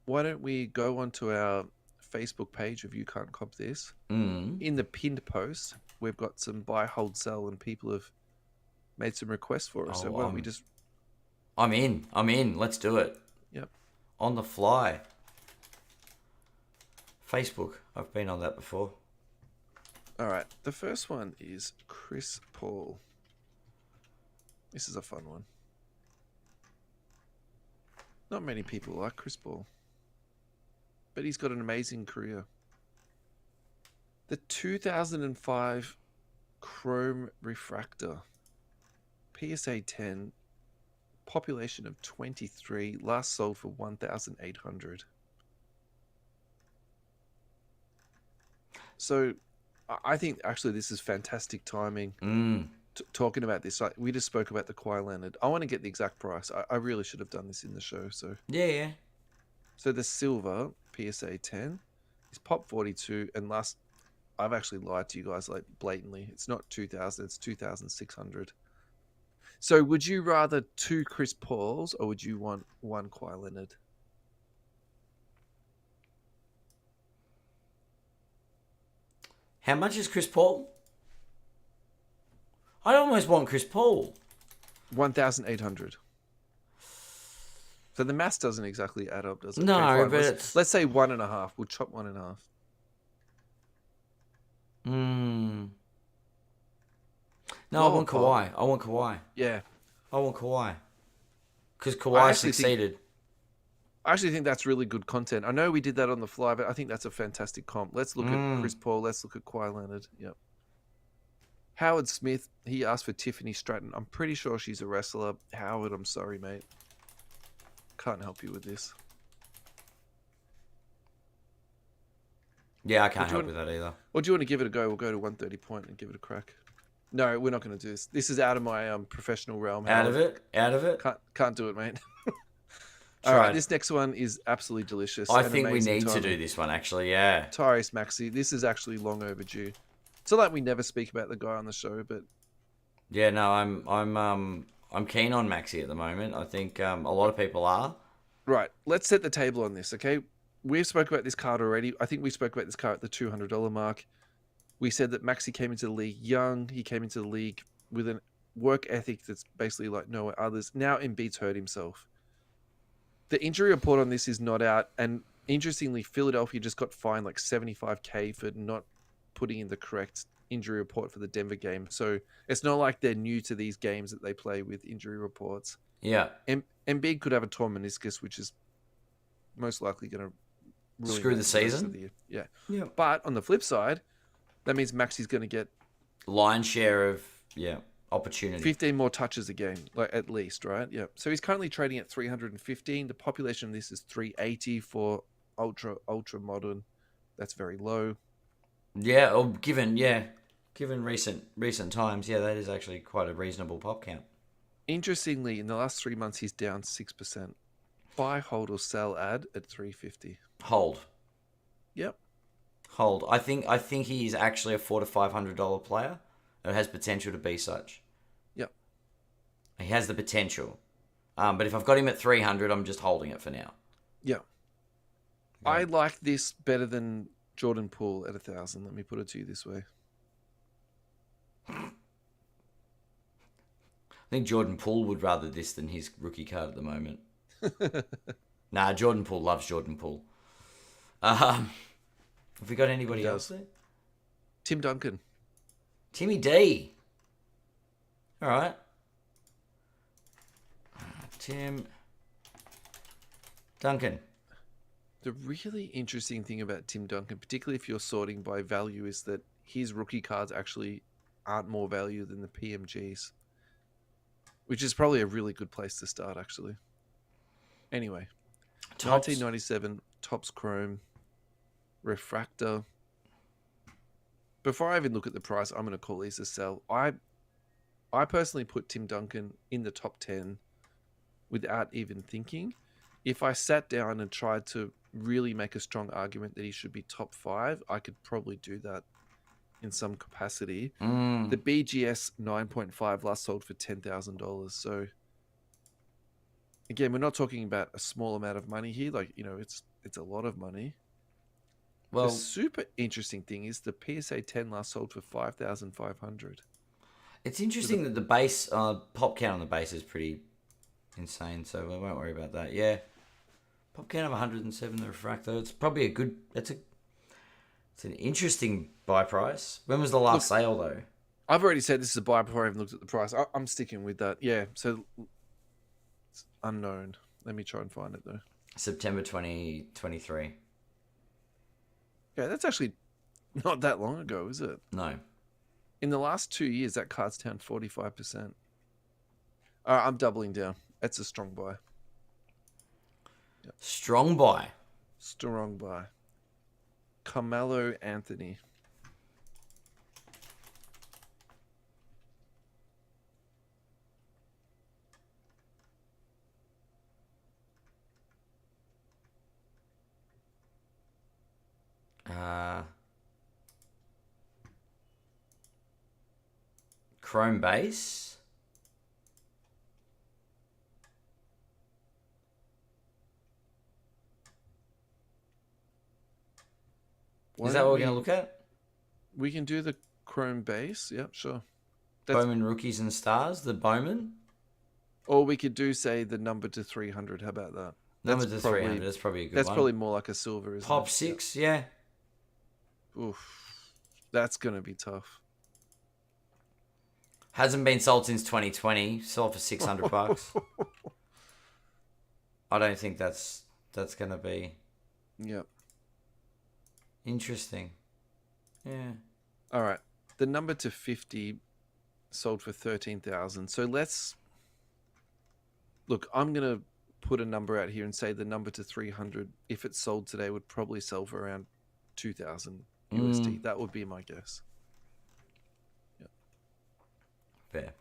Why don't we go onto our Facebook page of You Can't Cop This? In the pinned post, we've got some buy, hold, sell, and people have made some requests for us. So why don't we just... I'm in. Let's do it. Yep. On the fly. Facebook. I've been on that before. All right. The first one is Chris Paul. This is a fun one. Not many people like Chris Paul, but he's got an amazing career. The 2005 Chrome Refractor, PSA 10, population of 23, last sold for 1,800. So I think actually this is fantastic timing. Talking about this, we just spoke about the Kawhi Leonard. I want to get the exact price. I really should have done this in the show. So yeah. So the silver PSA 10 is pop 42, and I've actually lied to you guys like blatantly. It's not 2,000. It's 2,600. So would you rather two Chris Pauls or would you want one Kawhi Leonard? How much is Chris Paul? I almost want Chris Paul. 1,800. So the maths doesn't exactly add up, does it? No, Okay, fine. but let's say 1.5. We'll chop 1.5. No, I want Kawhi. I want Kawhi. Yeah. I want Kawhi. Because Kawhi succeeded. I actually think that's really good content. I know we did that on the fly, but I think that's a fantastic comp. Let's look at Chris Paul. Let's look at Kawhi Leonard. Yep. Howard Smith, he asked for Tiffany Stratton. I'm pretty sure she's a wrestler. Howard, I'm sorry, mate. Can't help you with this. Yeah, I can't help with that either. Or do you want to give it a go? We'll go to 130 point and give it a crack. No, we're not going to do this. This is out of my professional realm. Out of it? Can't do it, mate. All right, this next one is absolutely delicious. I think we need to do this one, actually, yeah. Tyrese Maxey. This is actually long overdue. It's not like we never speak about the guy on the show, but... Yeah, no, I'm keen on Maxey at the moment. I think a lot of people are. Right, let's set the table on this, okay? We've spoke about this card already. I think we spoke about this card at the $200 mark. We said that Maxey came into the league young. He came into the league with a work ethic that's basically like no others. Now Embiid's hurt himself. The injury report on this is not out. And interestingly, Philadelphia just got fined like $75K for not putting in the correct injury report for the Denver game. So it's not like they're new to these games that they play with injury reports. Yeah. Embiid could have a torn meniscus, which is most likely going to screw the season. Yeah. But on the flip side, that means Maxey's going to get lion's share of opportunity. 15 more touches a game, like at least, right? Yeah. So he's currently trading at 315. The population of this is 380 for ultra modern. That's very low. Yeah, or given recent times, that is actually quite a reasonable pop count. Interestingly, in the last 3 months, he's down 6%. Buy, hold, or sell ad at 350. Hold. Yep. Hold. I think he's actually a $400 to $500 player. It has potential to be such. Yep. He has the potential. But if I've got him at 300, I'm just holding it for now. Yeah. I like this better than Jordan Poole at 1,000. Let me put it to you this way. I think Jordan Poole would rather this than his rookie card at the moment. Nah, Jordan Poole loves Jordan Poole. Have we got anybody else there? Tim Duncan. Timmy D. All right. Tim Duncan. The really interesting thing about Tim Duncan, particularly if you're sorting by value, is that his rookie cards actually aren't more value than the PMGs, which is probably a really good place to start, actually. Anyway, Topps. 1997 Topps Chrome Refractor. Before I even look at the price, I'm going to call these a sell. I personally put Tim Duncan in the top 10 without even thinking. If I sat down and tried to really make a strong argument that he should be top 5, I could probably do that in some capacity. The BGS 9.5 last sold for $10,000. So again, we're not talking about a small amount of money here. Like, it's a lot of money. Well, the super interesting thing is the PSA 10 last sold for $5,500. It's interesting that the base pop count on the base is pretty insane, so we won't worry about that. Yeah, pop count of 107. The refractor. It's probably a good. It's an interesting buy price. When was the last sale though? I've already said this is a buy before I even looked at the price. I'm sticking with that. Yeah, so it's unknown. Let me try and find it though. September 2023. Yeah, that's actually not that long ago, is it? No. In the last 2 years, that card's down 45%. All right, I'm doubling down. That's a strong buy. Yep. Strong buy. Strong buy. Carmelo Anthony. Chrome base. Is that what we're going to look at? We can do the Chrome base. Yep, sure. Bowman rookies and stars. The Bowman. Or we could do, say, the number to 300. How about that? Number to 300. That's probably a good That's one. probably more like a silver, isn't Pop it? 6, yeah. Oof. That's going to be tough. Hasn't been sold since 2020. Sold for $600. I don't think that's going to be Yeah. interesting. Yeah. All right. The number to 50 sold for 13,000. So let's look. I'm gonna put a number out here and say the number to 300, if it's sold today, would probably sell for around 2,000 USD. That would be my guess. Yeah. Fair.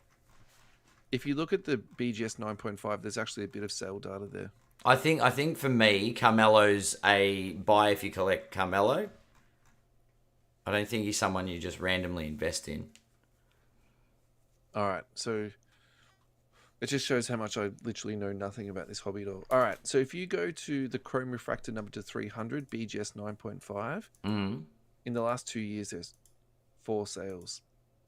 If you look at the BGS 9.5, there's actually a bit of sale data there. I think for me, Carmelo's a buy if you collect Carmelo. I don't think he's someone you just randomly invest in. All right, so it just shows how much I literally know nothing about this hobby at all. All right, so if you go to the Chrome Refractor number to 300, BGS 9.5, in the last 2 years, there's 4 sales.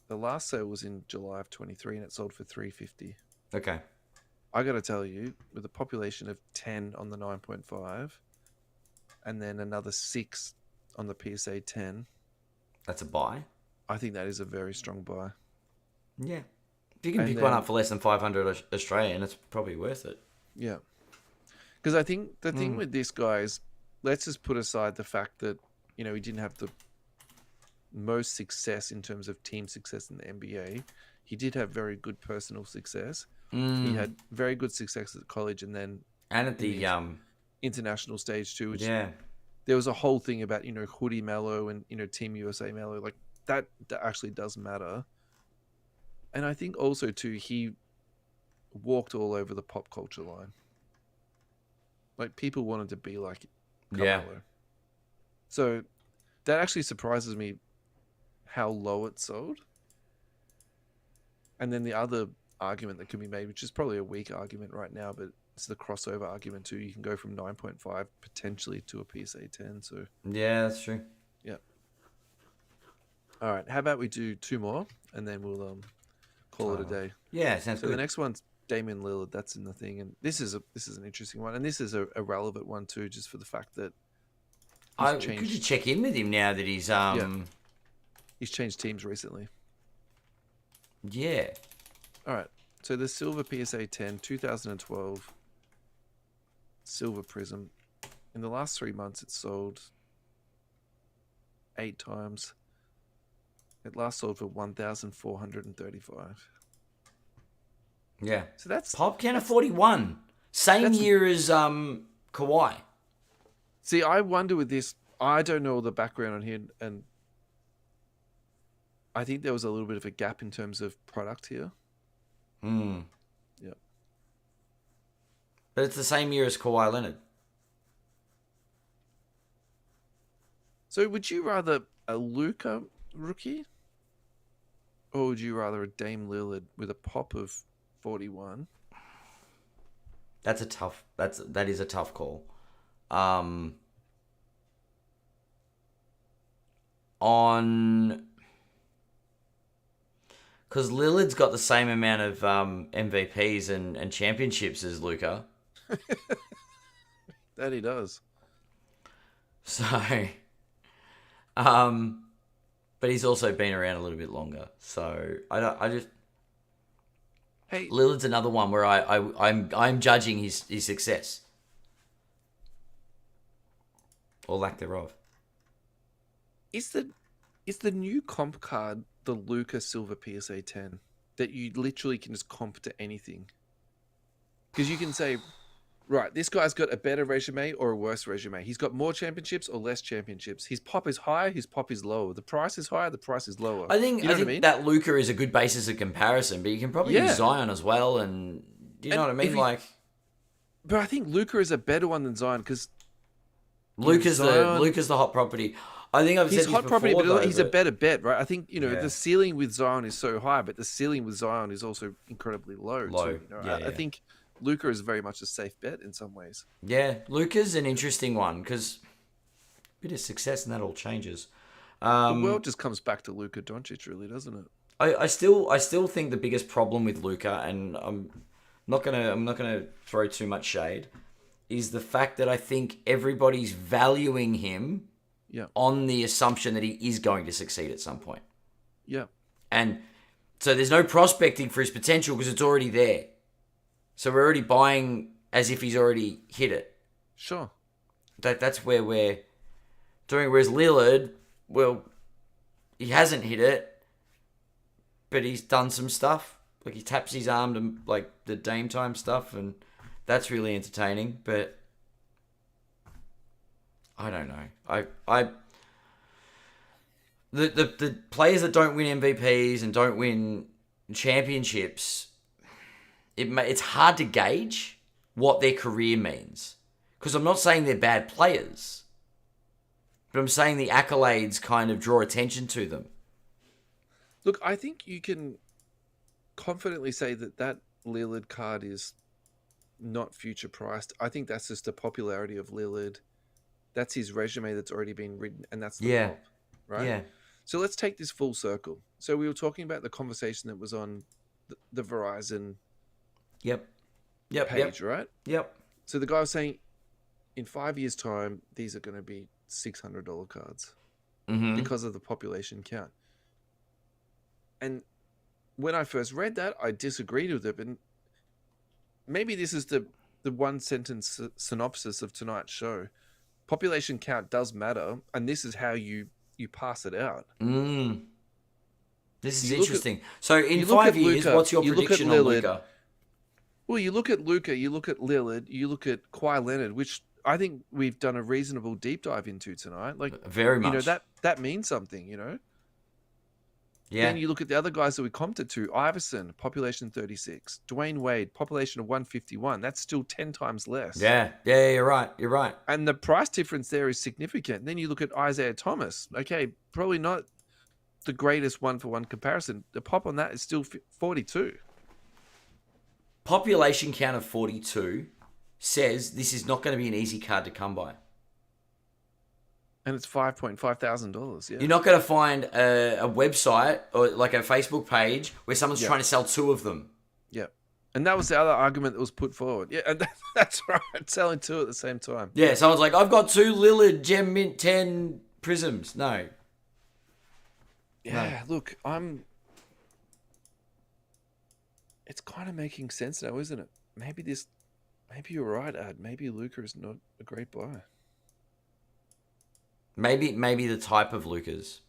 The last sale was in July of 23, and it sold for 350. Okay. I got to tell you, with a population of 10 on the 9.5, and then another 6 on the PSA 10, that's a buy. I think that is a very strong buy. Yeah. If you can pick one up for less than 500 Australian, it's probably worth it. Yeah. Because I think the thing with this guy is, let's just put aside the fact that, he didn't have the most success in terms of team success in the NBA. He did have very good personal success. He had very good success at college and then at the international stage too, which yeah. There was a whole thing about, Hoodie Mello and, Team USA Mello. Like, that actually does matter. And I think also, too, he walked all over the pop culture line. Like, people wanted to be like Carmelo. Yeah. So that actually surprises me how low it sold. And then the other argument that can be made, which is probably a weak argument right now, but it's the crossover argument too. You can go from 9.5 potentially to a PSA 10. So yeah, that's true. Yeah. All right. How about we do 2 more and then we'll call it a day. Yeah, sounds good. So the next one's Damian Lillard. That's in the thing, and this is an interesting one, and this is a relevant one too, just for the fact that could you check in with him now that he's he's changed teams recently. Yeah. All right. So the silver PSA 10, 2012, silver prism. In the last 3 months, it sold 8 times. It last sold for 1,435. Yeah. So that's Pop Kenner 41. Same year as Kawhi. See, I wonder with this, I don't know the background on here, and I think there was a little bit of a gap in terms of product here. Yeah. But it's the same year as Kawhi Leonard. So would you rather a Luka rookie, or would you rather a Dame Lillard with a pop of 41? That is a tough call. Because Lillard's got the same amount of MVPs and championships as Luka. That he does. So, but he's also been around a little bit longer. So Hey, Lillard's another one where I'm judging his success or lack thereof. is the new comp card the Luka Silver PSA 10 that you literally can just comp to anything? Because you can say, right, this guy's got a better resume or a worse resume. He's got more championships or less championships. His pop is higher, his pop is lower. The price is higher, the price is lower. I think that Luka is a good basis of comparison, but you can probably use Zion as well, and you know what I mean? But I think Luka is a better one than Zion because Luka's the hot property. I think I've said he's hot property, but he's a better bet, right? I think the Yeah. ceiling with Zion is so high, but the ceiling with Zion is also incredibly low. Too, I think Luka is very much a safe bet in some ways. Yeah, Luka's an interesting one because a bit of success and that all changes. The world just comes back to Luka Doncic, really, doesn't it? I still think the biggest problem with Luka, and I'm I'm not gonna throw too much shade, is the fact that I think everybody's valuing him Yeah. on the assumption that he is going to succeed at some point. Yeah. And so there's no prospecting for his potential because it's already there. So we're already buying as if he's already hit it. Sure. That's where we're doing. Whereas Lillard, well, he hasn't hit it, but he's done some stuff. Like he taps his arm to like the Dame time stuff, and that's really entertaining. But I don't know. The players that don't win MVPs and don't win championships, it's hard to gauge what their career means. Because I'm not saying they're bad players, but I'm saying the accolades kind of draw attention to them. Look, I think you can confidently say that Lillard card is not future priced. I think that's just the popularity of Lillard. That's his resume that's already been written, and that's the pop, right? Yeah. So let's take this full circle. So we were talking about the conversation that was on the Verizon page, right? Yep. So the guy was saying, in 5 years' time, these are going to be $600 cards because of the population count. And when I first read that, I disagreed with it. And maybe this is the one sentence synopsis of tonight's show. Population count does matter, and this is how you pass it out. This is interesting. So in 5 years, Luka, what's your prediction on Luka? Well, you look at Luka, you look at Lillard, you look at Kawhi Leonard, which I think we've done a reasonable deep dive into tonight. Like very much. You know, that means something, you know? Yeah. Then you look at the other guys that we comped it to. Iverson, population 36. Dwayne Wade, population of 151. That's still 10 times less. Yeah, you're right. You're right. And the price difference there is significant. Then you look at Isaiah Thomas. Okay, probably not the greatest one-for-one comparison. The pop on that is still 42. Population count of 42 says this is not going to be an easy card to come by. And it's $5,500. Yeah. You're not going to find a website or like a Facebook page where someone's trying to sell two of them. Yeah. And that was the other argument that was put forward. Yeah, and that's right. Selling two at the same time. Yeah, someone's like, I've got two Lillard Gem Mint 10 prisms. No. Yeah, look, it's kind of making sense now, isn't it? Maybe you're right, Ad. Maybe Luka is not a great buy. Maybe the type of Lukas.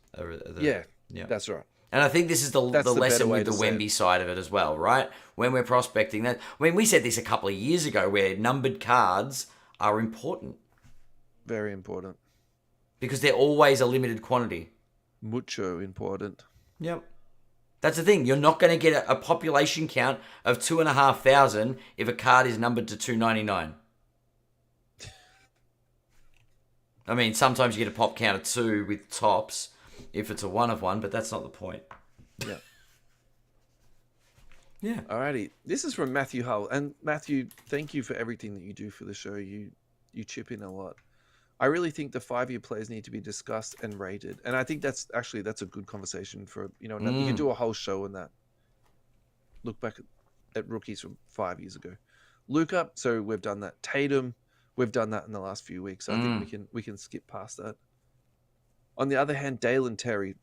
Yeah, that's right. And I think this is the lesson with the Wemby side of it as well, right? When we're prospecting that. I mean, we said this a couple of years ago where numbered cards are important. Very important. Because they're always a limited quantity. Mucho important. Yep. That's the thing. You're not going to get a population count of 2,500 if a card is numbered to 299. I mean, sometimes you get a pop count of 2 with tops if it's a 1 of 1, but that's not the point. Yeah. Yeah. Alrighty. This is from Matthew Hull. And Matthew, thank you for everything that you do for the show. You chip in a lot. I really think the 5-year players need to be discussed and rated. And I think that's a good conversation for, you can do a whole show on that. Look back at rookies from 5 years ago. Luka, so we've done that. Tatum, we've done that in the last few weeks. So I think we can skip past that. On the other hand, Dalen Terry.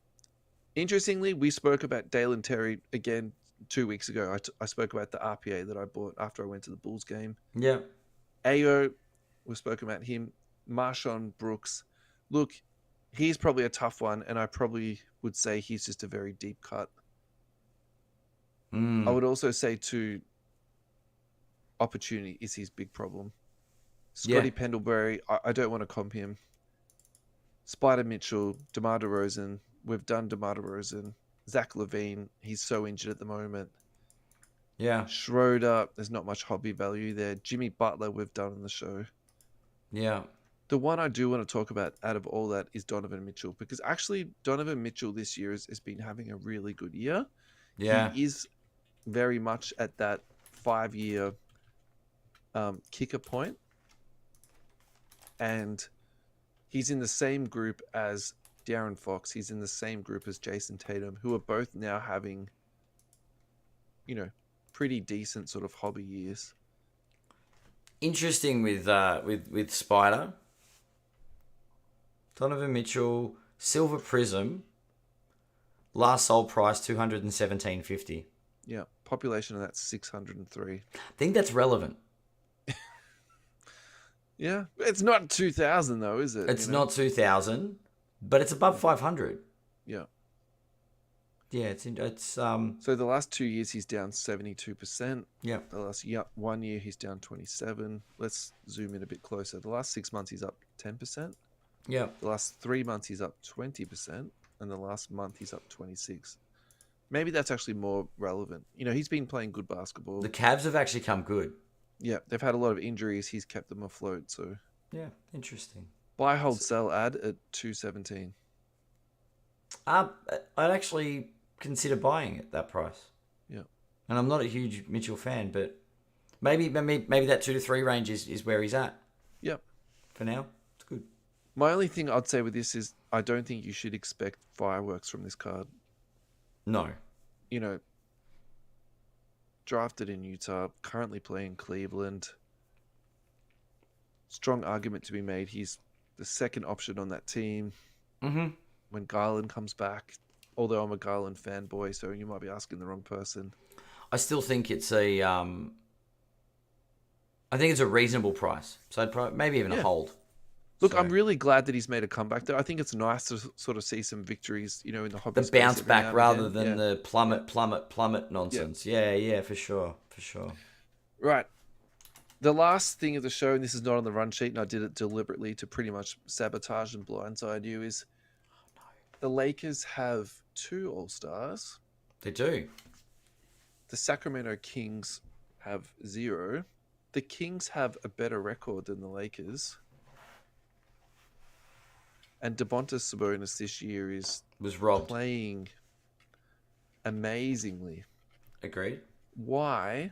Interestingly, we spoke about Dalen Terry again 2 weeks ago. I spoke about the RPA that I bought after I went to the Bulls game. Yeah. Ayo, we've spoken about him. Marshawn Brooks. Look, he's probably a tough one, and I probably would say he's just a very deep cut. I would also say, too, opportunity is his big problem. Scotty Pendlebury, I don't want to comp him. Spider Mitchell, DeMar DeRozan. We've done DeMar DeRozan. Zach LaVine, he's so injured at the moment. Yeah. Schroeder, there's not much hobby value there. Jimmy Butler, we've done on the show. Yeah. The one I do want to talk about out of all that is Donovan Mitchell, because actually Donovan Mitchell this year has been having a really good year. Yeah. He is very much at that 5-year kicker point. And he's in the same group as De'Aaron Fox. He's in the same group as Jason Tatum, who are both now having, pretty decent sort of hobby years. Interesting with Spider. Donovan Mitchell, Silver Prism, last sold price $217.50. Yeah, population of that's 603. I think that's relevant. Yeah, it's not 2,000 though, is it? It's not 2,000, but it's above 500. Yeah. Yeah, it's So the last 2 years he's down 72%. yeah. The last 1 year he's down 27. Let's zoom in a bit closer. The last 6 months he's up 10%. Yeah. The last 3 months he's up 20%, and the last month he's up 26. Maybe that's actually more relevant. He's been playing good basketball. The Cavs have actually come good. Yeah, they've had a lot of injuries. He's kept them afloat. So Yeah, interesting. buy, hold, sell, add at 217. I'd actually consider buying at that price. Yeah, And I'm not a huge Mitchell fan, but maybe that 2 to 3 range is where he's at. Yep. For now, it's good. My only thing I'd say with this is I don't think you should expect fireworks from this card. No. Drafted in Utah, currently playing Cleveland. Strong argument to be made. He's the second option on that team. Mm-hmm. When Garland comes back, although I'm a Garland fanboy, so you might be asking the wrong person. I still think it's I think it's a reasonable price. So I'd maybe even a hold. Look, So, I'm really glad that he's made a comeback there. I think it's nice to sort of see some victories, in the hobby the space bounce every now back and rather again. than the plummet nonsense. Yeah, for sure. Right. The last thing of the show, and this is not on the run sheet, and I did it deliberately to pretty much sabotage and blindside you, is the Lakers have 2 All-Stars. They do. The Sacramento Kings have 0. The Kings have a better record than the Lakers. And Domantas Sabonis this year Was robbed. playing amazingly. Agreed. Why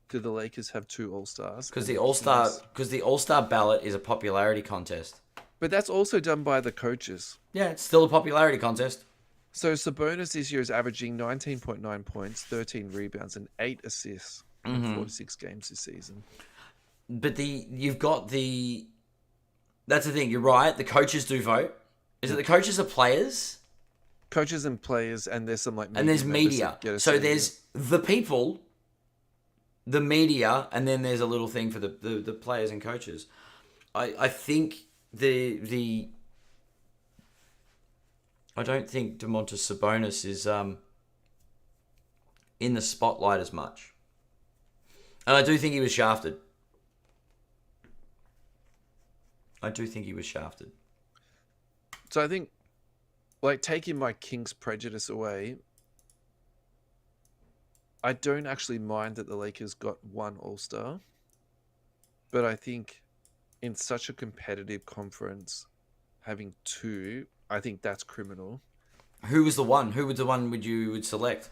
do the Lakers have 2 All-Stars? Because and the All-Star ballot is a popularity contest. But that's also done by the coaches. Yeah, it's still a popularity contest. So Sabonis this year is averaging 19.9 points, 13 rebounds, and 8 assists in 46 games this season. But that's the thing. You're right. The coaches do vote. Is it the coaches or players? Coaches and players, and there's some And there's media. So there's the people, the media, and then there's a little thing for the players and coaches. I think I don't think Domantas Sabonis is in the spotlight as much. And I do think he was shafted. So I think, taking my Kings prejudice away, I don't actually mind that the Lakers got 1 All-Star. But I think in such a competitive conference, having 2, I think that's criminal. Who was the one? Who was the one you would select?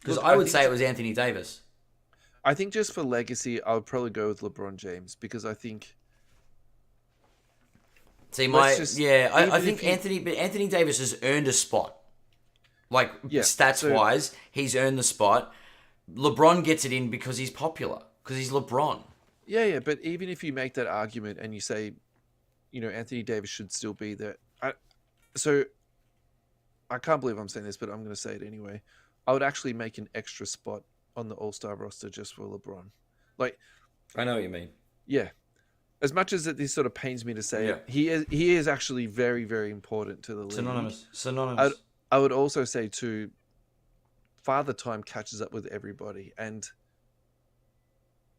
Because Look, I would think say it was Anthony Davis. I think just for legacy, I would probably go with LeBron James because I think. See, Even I think if Anthony Davis has earned a spot. Stats so- wise, he's earned the spot. LeBron gets it in because he's popular, because he's LeBron. Yeah, but even if you make that argument and you say, Anthony Davis should still be there. So I can't believe I'm saying this, but I'm going to say it anyway. I would actually make an extra spot on the All-Star roster just for LeBron. I know what you mean. Yeah. As much as this sort of pains me to say Yeah. it, he is actually very, very important to the league. Synonymous. I would also say too, Father Time catches up with everybody, and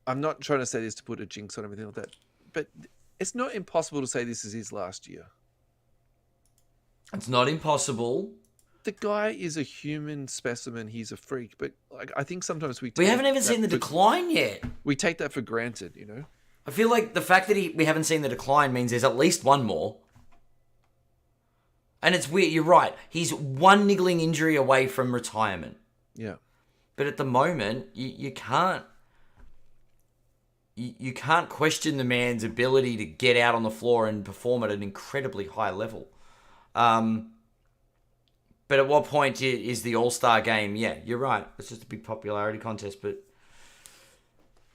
I'm not trying to say this to put a jinx on everything like that, but it's not impossible to say this is his last year. It's not impossible. The guy is a human specimen. He's a freak, but I think sometimes We haven't even seen the decline yet. We take that for granted, I feel like the fact that we haven't seen the decline means there's at least one more. And it's weird. You're right. He's one niggling injury away from retirement. Yeah. But at the moment, you can't. You can't question the man's ability to get out on the floor and perform at an incredibly high level. But at what point is the All-Star game? Yeah, you're right. It's just a big popularity contest, but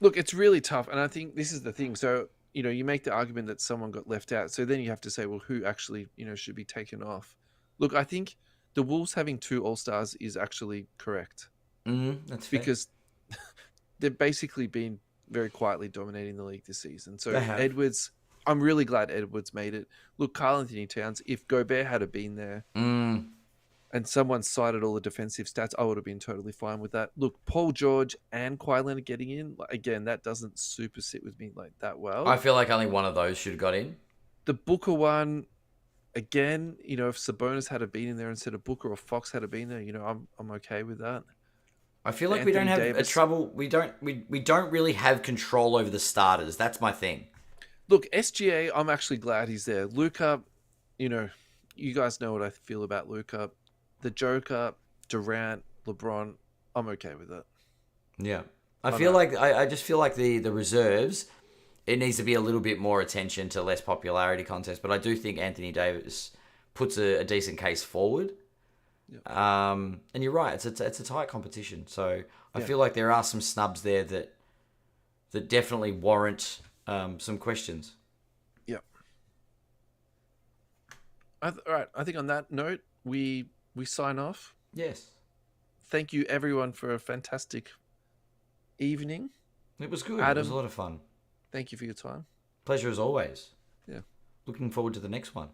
Look, it's really tough, and I think this is the thing. So, you make the argument that someone got left out. So then you have to say, well, who actually, should be taken off? Look, I think the Wolves having 2 All-Stars is actually correct that's fair. because they've basically been very quietly dominating the league this season. So They have. Edwards, I'm really glad Edwards made it. Look, Karl Anthony Towns, if Gobert had been there and someone cited all the defensive stats, I would have been totally fine with that. Look, Paul George and Kawhi Leonard getting in, again, that doesn't super sit with me like that well. I feel like only one of those should have got in. The Booker one, again, if Sabonis had been in there instead of Booker or Fox had been there, I'm okay with that. I feel like we don't have a trouble. We don't really have control over the starters. That's my thing. Look, SGA, I'm actually glad he's there. Luka, you guys know what I feel about Luka. The Joker, Durant, LeBron, I'm okay with it. Yeah. I just feel like the reserves, it needs to be a little bit more attention to less popularity contests. But I do think Anthony Davis puts a decent case forward. Yep. And you're right, it's a tight competition. So I feel like there are some snubs there that definitely warrant some questions. Yep. All right. I think on that note, we sign off. Yes. Thank you, everyone, for a fantastic evening. It was good. Adam, it was a lot of fun. Thank you for your time. Pleasure as always. Yeah. Looking forward to the next one.